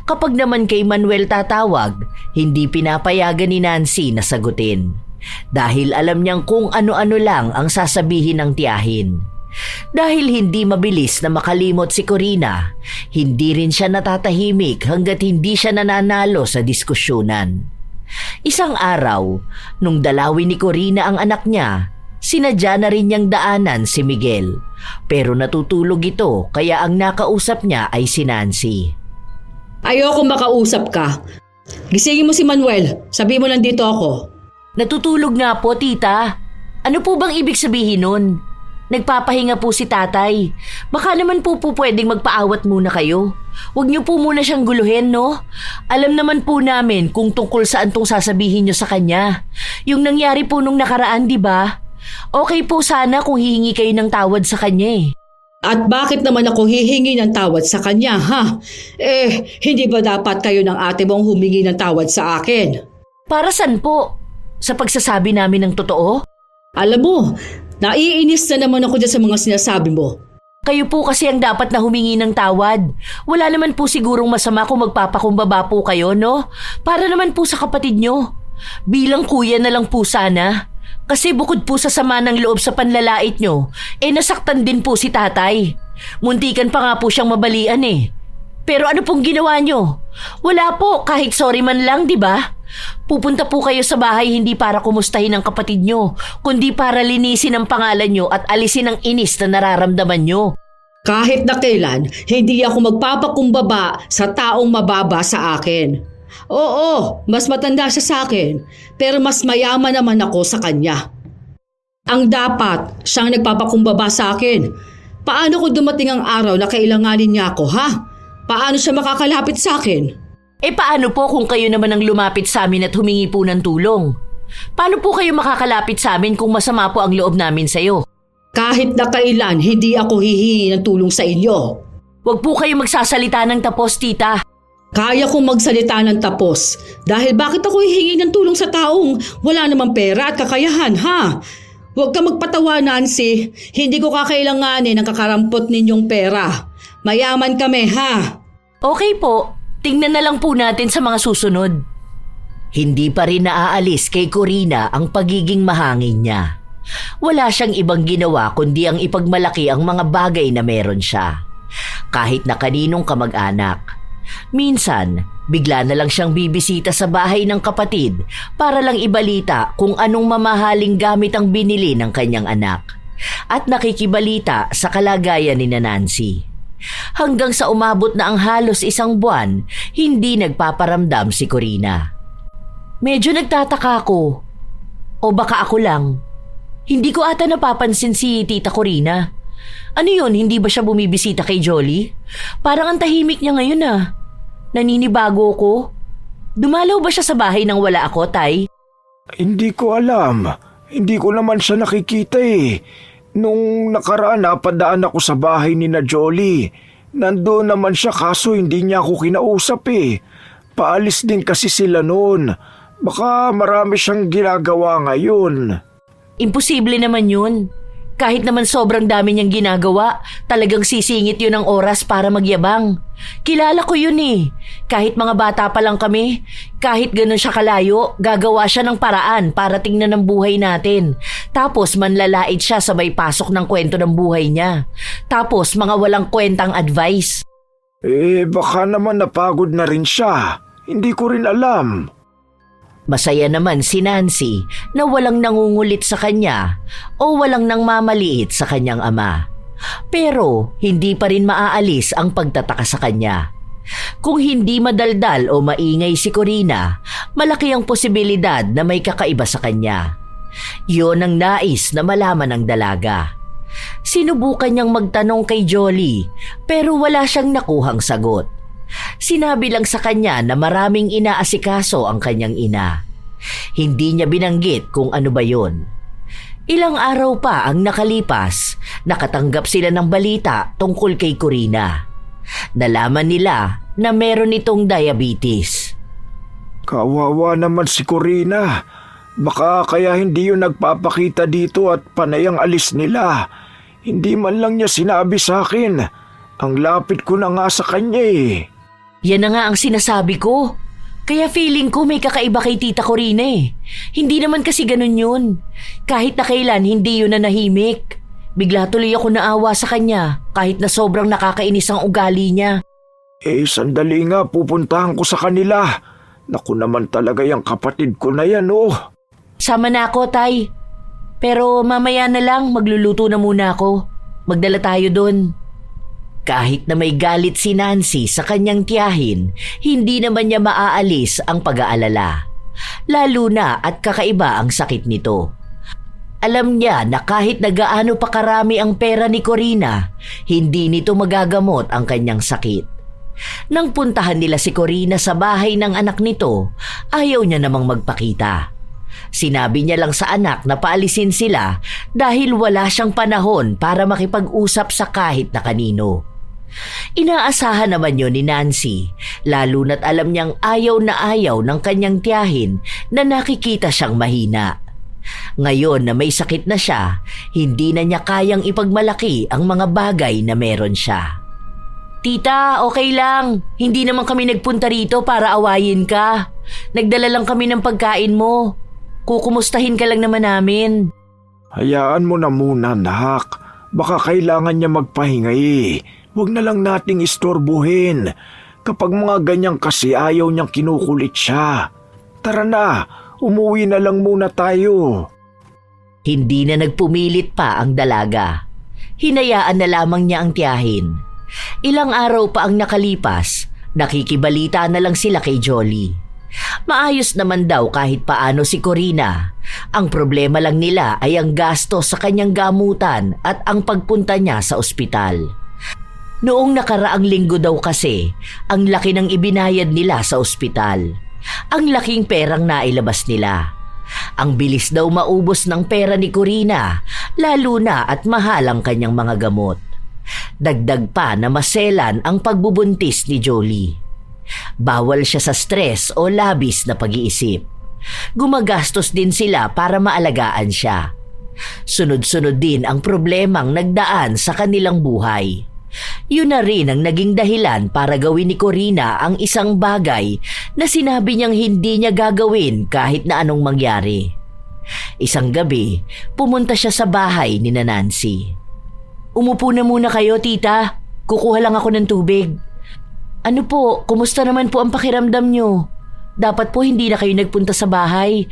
S2: Kapag naman kay Manuel tatawag, hindi pinapayagan ni Nancy na sagutin. Dahil alam niyang kung ano-ano lang ang sasabihin ng tiyahin. Dahil hindi mabilis na makalimot si Corina, hindi rin siya natatahimik hanggat hindi siya nananalo sa diskusyonan. Isang araw, nung dalawin ni Corina ang anak niya, sinadya na rin niyang daanan si Miguel. Pero natutulog ito kaya ang nakausap niya ay si Nancy.
S1: Ayoko makausap ka. Gisingin mo si Manuel. Sabi mo nandito ako.
S2: Natutulog nga po, tita. Ano po bang ibig sabihin nun? Nagpapahinga po si tatay. Baka naman po pwedeng magpaawat muna kayo. Huwag niyo po muna siyang guluhin, no? Alam naman po namin kung tungkol saan tong sasabihin niyo sa kanya. Yung nangyari po nung nakaraan, di ba? Okay po sana kung hihingi kayo ng tawad sa kanya eh.
S1: At bakit naman ako hihingi ng tawad sa kanya, ha? Hindi ba dapat kayo ng ate mong humingi ng tawad sa akin?
S2: Para saan po? Sa pagsasabi namin ng totoo?
S1: Alam mo, naiinis na naman ako dyan sa mga sinasabi mo.
S2: Kayo po kasi ang dapat na humingi ng tawad. Wala naman po sigurong masama kung magpapakumbaba po kayo, no? Para naman po sa kapatid nyo. Bilang kuya na lang po sana. Kasi bukod po sa sama ng loob sa panlalait nyo, nasaktan din po si tatay. Muntikan pa nga po siyang mabalian eh. Pero ano pong ginawa nyo? Wala po, kahit sorry man lang, di ba? Pupunta po kayo sa bahay hindi para kumustahin ang kapatid nyo, kundi para linisin ang pangalan nyo at alisin ang inis na nararamdaman nyo.
S1: Kahit na kailan, hindi ako magpapakumbaba sa taong mababa sa akin. Oo, mas matanda siya sa akin, pero mas mayaman naman ako sa kanya. Ang dapat, siyang nagpapakumbaba sa akin. Paano kung dumating ang araw na kailanganin niya ako, ha? Paano siya makakalapit sa akin?
S2: Paano po kung kayo naman ang lumapit sa amin at humingi po ng tulong? Paano po kayo makakalapit sa amin kung masama po ang loob namin sa'yo?
S1: Kahit na kailan, hindi ako hihingi ng tulong sa inyo.
S2: Huwag po kayo magsasalita ng tapos, tita.
S1: Kaya kong magsalita ng tapos. Dahil bakit ako hihingi ng tulong sa taong wala namang pera at kakayahan, ha? Huwag ka magpatawa, Nancy. Hindi ko kakailanganin ang kakarampot ninyong pera. Mayaman kami, ha?
S2: Okay po. Tingnan na lang po natin sa mga susunod. Hindi pa rin naaalis kay Corina ang pagiging mahangin niya. Wala siyang ibang ginawa kundi ang ipagmalaki ang mga bagay na meron siya. Kahit na kaninong kamag-anak. Minsan, bigla na lang siyang bibisita sa bahay ng kapatid para lang ibalita kung anong mamahaling gamit ang binili ng kanyang anak. At nakikibalita sa kalagayan ni Nancy. Hanggang sa umabot na ang halos isang buwan, hindi nagpaparamdam si Corina. Medyo nagtataka ako. O baka ako lang. Hindi ko ata napapansin si Tita Corina. Ano yun, hindi ba siya bumibisita kay Jolly? Parang ang tahimik niya ngayon ah. Naninibago ko. Dumalaw ba siya sa bahay nang wala ako, Tay?
S3: Hindi ko alam. Hindi ko naman siya nakikita eh. Nung nakaraan napadaan ako sa bahay ni na Jolly. Nandoon naman siya kaso hindi niya ako kinausap eh. Paalis din kasi sila noon. Baka marami siyang ginagawa ngayon.
S2: Imposible naman yun. Kahit naman sobrang dami niyang ginagawa, talagang sisingit yun ng oras para magyabang. Kilala ko yun eh. Kahit mga bata pa lang kami, kahit ganun siya kalayo, gagawa siya ng paraan para tingnan ang buhay natin. Tapos manlalait siya sa may pasok ng kwento ng buhay niya. Tapos mga walang kwentang advice.
S3: Baka naman napagod na rin siya. Hindi ko rin alam.
S2: Masaya naman si Nancy na walang nangungulit sa kanya o walang nangmamaliit sa kanyang ama. Pero hindi pa rin maaalis ang pagtataka sa kanya. Kung hindi madaldal o maingay si Corina, malaki ang posibilidad na may kakaiba sa kanya. Yun ang nais na malaman ng dalaga. Sinubukan niyang magtanong kay Jolly pero wala siyang nakuhang sagot. Sinabi lang sa kanya na maraming inaasikaso ang kanyang ina. Hindi niya binanggit kung ano ba yun. Ilang araw pa ang nakalipas, nakatanggap sila ng balita tungkol kay Corina. Nalaman nila na meron itong diabetes.
S3: Kawawa naman si Corina. Baka kaya hindi yun nagpapakita dito at panay ang alis nila. Hindi man lang niya sinabi sa akin. Ang lapit ko na nga sa kanya eh.
S2: Yan na nga ang sinasabi ko. Kaya feeling ko may kakaiba kay Tita Corina eh. Hindi naman kasi ganun yun. Kahit na kailan hindi yun nanahimik. Bigla tuloy ako naawa sa kanya kahit na sobrang nakakainis ang ugali niya.
S3: Sandali nga pupuntahan ko sa kanila. Naku naman talaga yung kapatid ko na yan oh.
S2: Sama na ako, Tay. Pero mamaya na lang magluluto na muna ako. Magdala tayo dun. Kahit na may galit si Nancy sa kanyang tiyahin, hindi naman niya maaalis ang pag-aalala. Lalo na at kakaiba ang sakit nito. Alam niya na kahit na gaano pa karami ang pera ni Corina, hindi nito magagamot ang kanyang sakit. Nang puntahan nila si Corina sa bahay ng anak nito, ayaw niya namang magpakita. Sinabi niya lang sa anak na paalisin sila dahil wala siyang panahon para makipag-usap sa kahit na kanino. Inaasahan naman yun ni Nancy, lalo na't alam niyang ayaw na ayaw ng kanyang tiyahin na nakikita siyang mahina. Ngayon na may sakit na siya, hindi na niya kayang ipagmalaki ang mga bagay na meron siya. Tita, okay lang. Hindi naman kami nagpunta rito para awayin ka. Nagdala lang kami ng pagkain mo. Kukumustahin ka lang naman namin.
S3: Hayaan mo na muna, nak. Baka kailangan niya magpahinga eh. Huwag na lang nating istorbuhin. Kapag mga ganyang kasi ayaw niyang kinukulit siya. Tara na, umuwi na lang muna tayo.
S2: Hindi na nagpumilit pa ang dalaga. Hinayaan na lamang niya ang tiyahin. Ilang araw pa ang nakalipas, nakikibalita na lang sila kay Jolly. Maayos naman daw kahit paano si Corina. Ang problema lang nila ay ang gasto sa kanyang gamutan at ang pagpunta niya sa ospital. Noong nakaraang linggo daw kasi, ang laki ng ibinayad nila sa ospital. Ang laking perang nailabas nila. Ang bilis daw maubos ng pera ni Corina, lalo na at mahal ang kanyang mga gamot. Dagdag pa na maselan ang pagbubuntis ni Jolly. Bawal siya sa stress o labis na pag-iisip. Gumagastos din sila para maalagaan siya. Sunod-sunod din ang problemang nagdaan sa kanilang buhay. Yun na rin ang naging dahilan para gawin ni Corina ang isang bagay na sinabi niyang hindi niya gagawin kahit na anong mangyari. Isang gabi, pumunta siya sa bahay ni Nancy. Umupo na muna kayo, tita. Kukuha lang ako ng tubig. Ano po, kumusta naman po ang pakiramdam niyo? Dapat po hindi na kayo nagpunta sa bahay.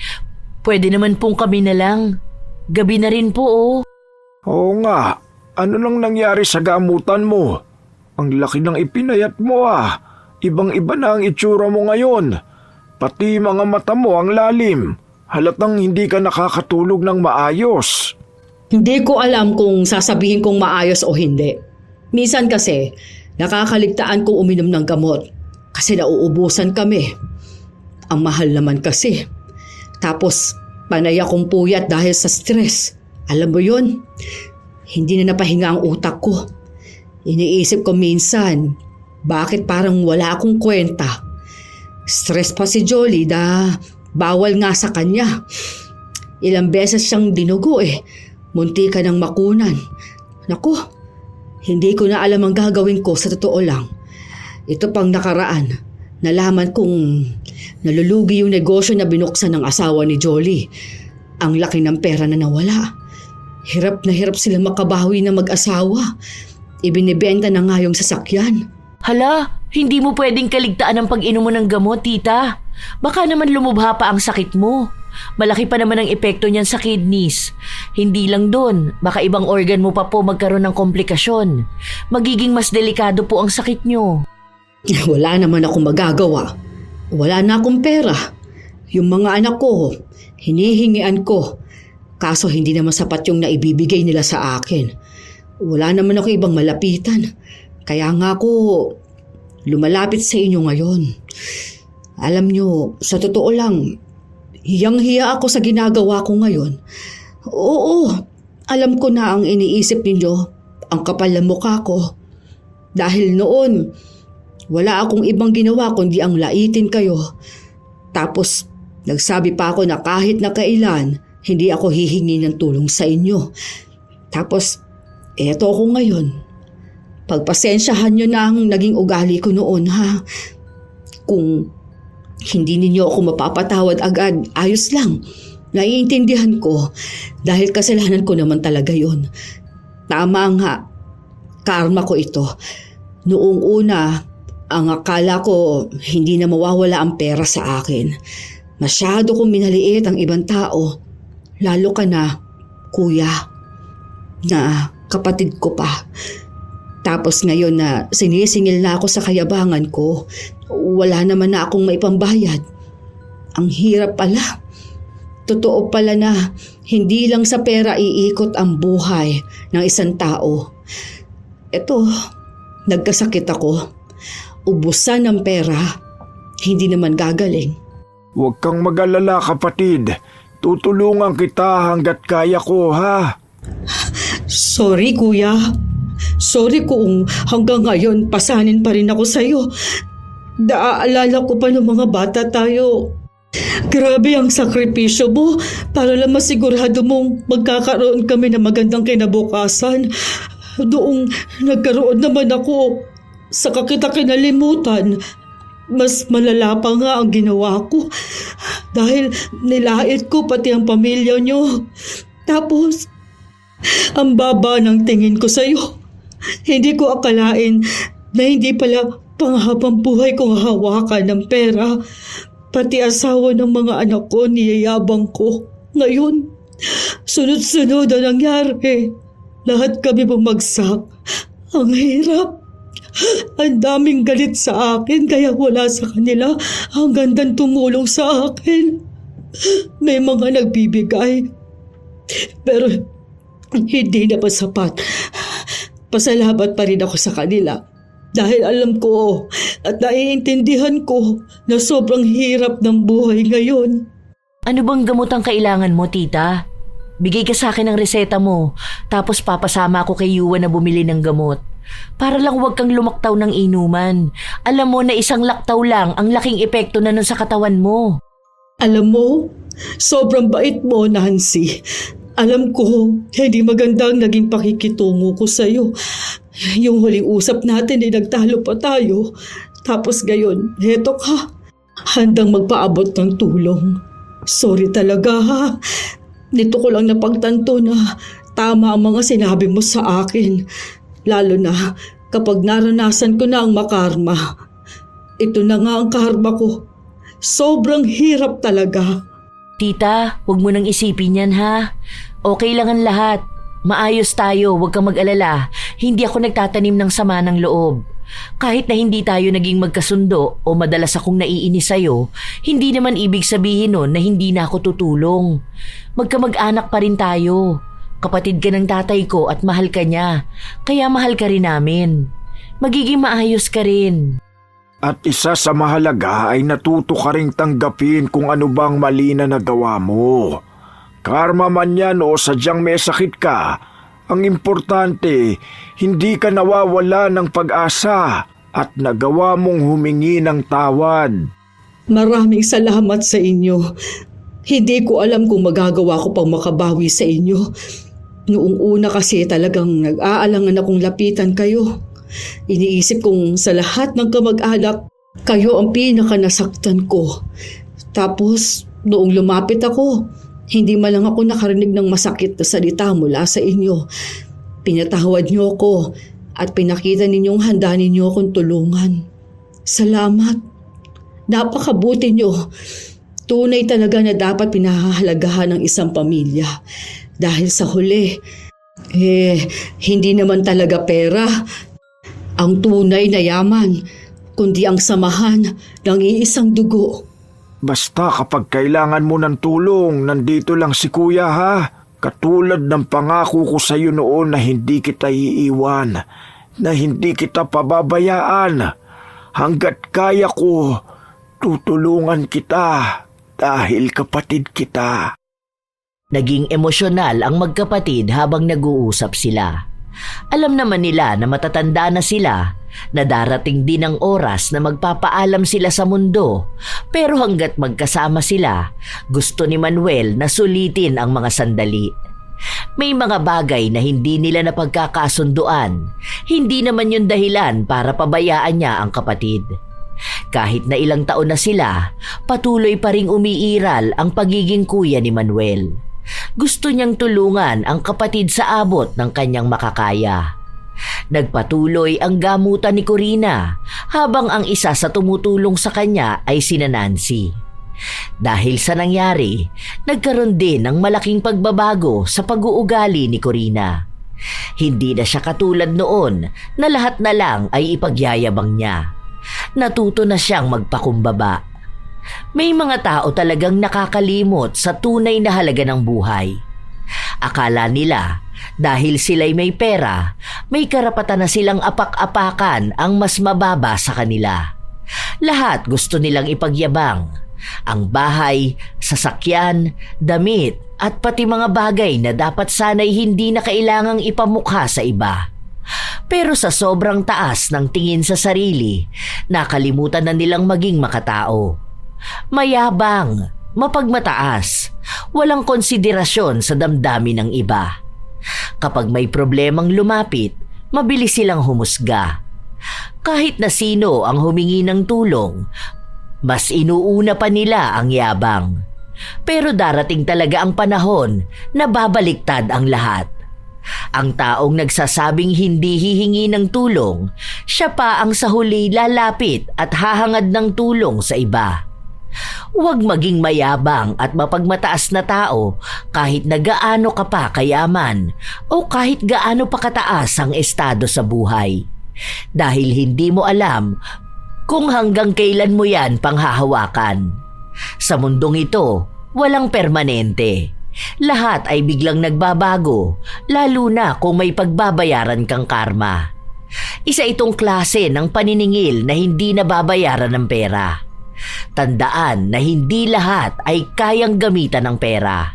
S2: Pwede naman pong kami na lang. Gabi na rin po oh.
S3: Oo nga. Ano nang nangyari sa gamutan mo? Ang laki ng ipinayat mo ah. Ibang-iba na ang itsura mo ngayon. Pati mga mata mo ang lalim. Halatang hindi ka nakakatulog ng maayos.
S1: Hindi ko alam kung sasabihin kong maayos o hindi. Minsan kasi, nakakaligtaan kong uminom ng gamot kasi nauubusan kami. Ang mahal naman kasi. Tapos, panay akong puyat dahil sa stress. Alam mo yun? Hindi na napahinga ang utak ko. Iniisip ko minsan, bakit parang wala akong kwenta? Stress pa si Jolly bawal nga sa kanya. Ilang beses siyang dinugo eh. munti ka ng makunan. Naku, hindi ko na alam ang gagawin ko sa totoo lang. Ito pang nakaraan, nalaman kong nalulugi yung negosyo na binuksan ng asawa ni Jolly. Ang laki ng pera na nawala. Hirap na hirap sila makabawi na mag-asawa. Ibinibenta na nga yung sasakyan.
S2: Hala, hindi mo pwedeng kaligtaan ang pag-inom mo ng gamot, tita. Baka naman lumubha pa ang sakit mo. Malaki pa naman ang epekto niyan sa kidneys. Hindi lang doon, baka ibang organ mo pa po magkaroon ng komplikasyon. Magiging mas delikado po ang sakit nyo.
S1: Wala naman akong magagawa. Wala na akong pera. Yung mga anak ko, hinihingian ko. Kaso hindi naman sapat yung naibibigay nila sa akin. Wala naman ako ibang malapitan. Kaya nga ako lumalapit sa inyo ngayon. Alam nyo, sa totoo lang, hiyang-hiya ako sa ginagawa ko ngayon. Oo, alam ko na ang iniisip ninyo, ang kapal ng mukha ko. Dahil noon, wala akong ibang ginawa kundi ang laitin kayo. Tapos, nagsabi pa ako na kahit na kailan, hindi ako hihingi ng tulong sa inyo. Tapos, eto ako ngayon. Pagpasensyahan nyo na ang naging ugali ko noon, ha? Kung hindi ninyo ako mapapatawad agad, ayos lang. Naiintindihan ko dahil kasalanan ko naman talaga yon. Tama nga, karma ko ito. Noong una, ang akala ko hindi na mawawala ang pera sa akin. Masyado kong minaliit ang ibang tao. Lalo ka na, kuya, na kapatid ko pa. Tapos ngayon na sinisingil na ako sa kayabangan ko, wala naman na akong maipambayad. Ang hirap pala. Totoo pala na hindi lang sa pera iikot ang buhay ng isang tao. Eto, nagkasakit ako. Ubusan ng pera, hindi naman gagaling.
S3: Huwag kang mag-alala, kapatid. Tutulungan kita hanggat kaya ko, ha?
S1: Sorry, kuya. Sorry kung hanggang ngayon pasanin pa rin ako sa'yo. Naaalala ko pa ng mga bata tayo. Grabe ang sakripisyo mo para lang masigurado mong magkakaroon kami ng magandang kinabukasan. Doong nagkaroon naman ako, saka kita kinalimutan. Mas malala pa nga ang ginawa ko dahil nilait ko pati ang pamilya nyo. Tapos, ang baba ng tingin ko sa'yo. Hindi ko akalain na hindi pala panghabang buhay kong hawakan ng pera. Pati asawa ng mga anak ko niyayabang ko. Ngayon, sunod-sunod ang nangyari. Lahat kami bumagsak. Ang hirap. Ang daming galit sa akin kaya wala sa kanila ang gandang tumulong sa akin. May mga nagbibigay. Pero hindi na pa sapat. Pasalamat pa rin ako sa kanila. Dahil alam ko at naiintindihan ko na sobrang hirap ng buhay ngayon.
S2: Ano bang gamot ang kailangan mo, tita? Bigay ka sa akin ng reseta mo, tapos papasama ako kay Yuan na bumili ng gamot. Para lang huwag kang lumaktaw ng inuman. Alam mo na isang laktaw lang ang laking epekto na nun sa katawan mo.
S1: Alam mo, sobrang bait mo, Nancy. Alam ko, hindi maganda ang naging pakikitungo ko sa'yo. Yung huling usap natin ay nagtalo pa tayo. Tapos gayon, heto ka. Handang magpaabot ng tulong. Sorry talaga, ha. Nito ko lang napagtanto na tama ang mga sinabi mo sa akin. Lalo na kapag naranasan ko na ang makarma. Ito na nga ang karma ko. Sobrang hirap talaga.
S2: Tita, huwag mo nang isipin yan, ha? Okay lang ang lahat. Maayos tayo, huwag kang mag-alala. Hindi ako nagtatanim ng sama ng loob. Kahit na hindi tayo naging magkasundo o madalas akong naiinis sa'yo, hindi naman ibig sabihin nun na hindi na ako tutulong. Magkamag-anak pa rin tayo. Kapatid ka ng tatay ko at mahal ka niya. Kaya mahal ka rin namin. Magiging maayos ka rin.
S3: At isa sa mahalaga ay natuto ka ring tanggapin kung ano bang mali na nagawa mo. Karma man yan o sadyang may sakit ka, ang importante, hindi ka nawawala ng pag-asa at nagawa mong humingi ng tawad.
S1: Maraming salamat sa inyo. Hindi ko alam kung magagawa ko pang makabawi sa inyo. Noong una kasi talagang nag-aalangan akong lapitan kayo. Iniisip kong sa lahat ng kamag-anak, kayo ang pinaka-nasaktan ko. Tapos, noong lumapit ako, hindi man lang ako nakarinig ng masakit na salita mula sa inyo. Pinatawad niyo ako at pinakita ninyong handa ninyo akong tulungan. Salamat. Napakabuti niyo. Tunay talaga na dapat pinahahalagahan ng isang pamilya. Dahil sa huli, hindi naman talaga pera ang tunay na yaman, kundi ang samahan ng iisang dugo.
S3: Basta kapag kailangan mo ng tulong, nandito lang si Kuya ha. Katulad ng pangako ko sa iyo noon na hindi kita iiwan, na hindi kita pababayaan. Hanggat kaya ko, tutulungan kita dahil kapatid kita.
S2: Naging emosyonal ang magkapatid habang nag-uusap sila. Alam naman nila na matatanda na sila, na darating din ang oras na magpapaalam sila sa mundo. Pero hanggat magkasama sila, gusto ni Manuel na sulitin ang mga sandali. May mga bagay na hindi nila napagkakasunduan. Hindi naman yun dahilan para pabayaan niya ang kapatid. Kahit na ilang taon na sila, patuloy pa ring umiiral ang pagiging kuya ni Manuel. Gusto niyang tulungan ang kapatid sa abot ng kanyang makakaya. Nagpatuloy ang gamutan ni Corina habang ang isa sa tumutulong sa kanya ay sina Nancy. Dahil sa nangyari, nagkaroon din ng malaking pagbabago sa pag-uugali ni Corina. Hindi na siya katulad noon na lahat na lang ay ipagyayabang niya. Natuto na siyang magpakumbaba. May mga tao talagang nakakalimot sa tunay na halaga ng buhay. Akala nila dahil sila'y may pera, may karapatan na silang apak-apakan ang mas mababa sa kanila. Lahat gusto nilang ipagyabang. Ang bahay, sasakyan, damit at pati mga bagay na dapat sana'y hindi na kailangang ipamukha sa iba. Pero sa sobrang taas ng tingin sa sarili, nakalimutan na nilang maging makatao. Mayabang, mapagmataas, walang konsiderasyon sa damdamin ng iba. Kapag may problemang lumapit, mabilis silang humusga. Kahit na sino ang humingi ng tulong, mas inuuna pa nila ang yabang. Pero darating talaga ang panahon na babaliktad ang lahat. Ang taong nagsasabing hindi hihingi ng tulong, siya pa ang sa huli lalapit at hahangad ng tulong sa iba. Huwag maging mayabang at mapagmataas na tao kahit na gaano ka pa kayaman o kahit gaano pa kataas ang estado sa buhay. Dahil hindi mo alam kung hanggang kailan mo yan panghahawakan. Sa mundong ito, walang permanente. Lahat ay biglang nagbabago, lalo na kung may pagbabayaran kang karma. Isa itong klase ng paniningil na hindi nababayaran ng pera. Tandaan na hindi lahat ay kayang gamitan ng pera.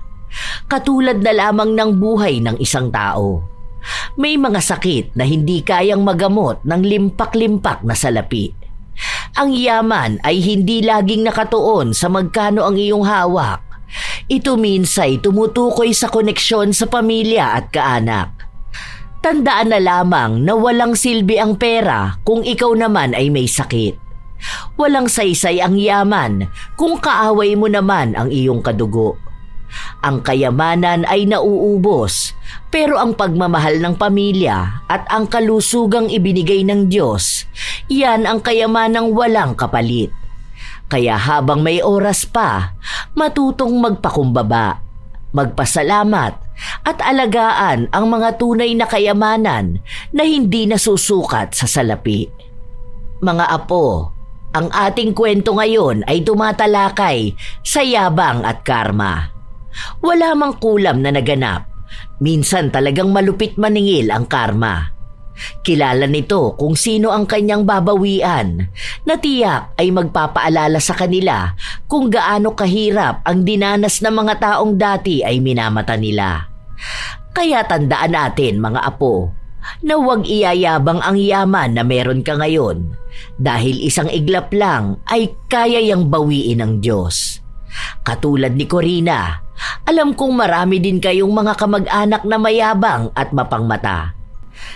S2: Katulad na lamang ng buhay ng isang tao. May mga sakit na hindi kayang magamot ng limpak-limpak na salapi. Ang yaman ay hindi laging nakatuon sa magkano ang iyong hawak. Ito minsay tumutukoy sa koneksyon sa pamilya at kaanak. Tandaan na lamang na walang silbi ang pera kung ikaw naman ay may sakit. Walang saysay ang yaman kung kaaway mo naman ang iyong kadugo. Ang kayamanan ay nauubos, pero ang pagmamahal ng pamilya at ang kalusugang ibinigay ng Diyos, yan ang kayamanang walang kapalit. Kaya habang may oras pa, matutong magpakumbaba, magpasalamat at alagaan ang mga tunay na kayamanan na hindi nasusukat sa salapi. Mga apo, ang ating kwento ngayon ay tumatalakay sa yabang at karma. Wala mang kulam na naganap. Minsan talagang malupit maningil ang karma. Kilala nito kung sino ang kanyang babawian, na tiyak ay magpapaalala sa kanila kung gaano kahirap ang dinanas ng mga taong dati ay minamata nila. Kaya tandaan natin mga apo, na huwag iyayabang ang yaman na meron ka ngayon, dahil isang iglap lang ay kaya yang bawiin ng Diyos. Katulad ni Corina, Alam kong marami din kayong mga kamag-anak na mayabang at mapangmata.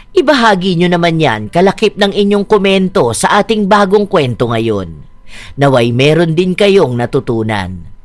S2: Ibahagi nyo naman yan kalakip ng inyong komento sa ating bagong kwento ngayon. Naway meron din kayong natutunan.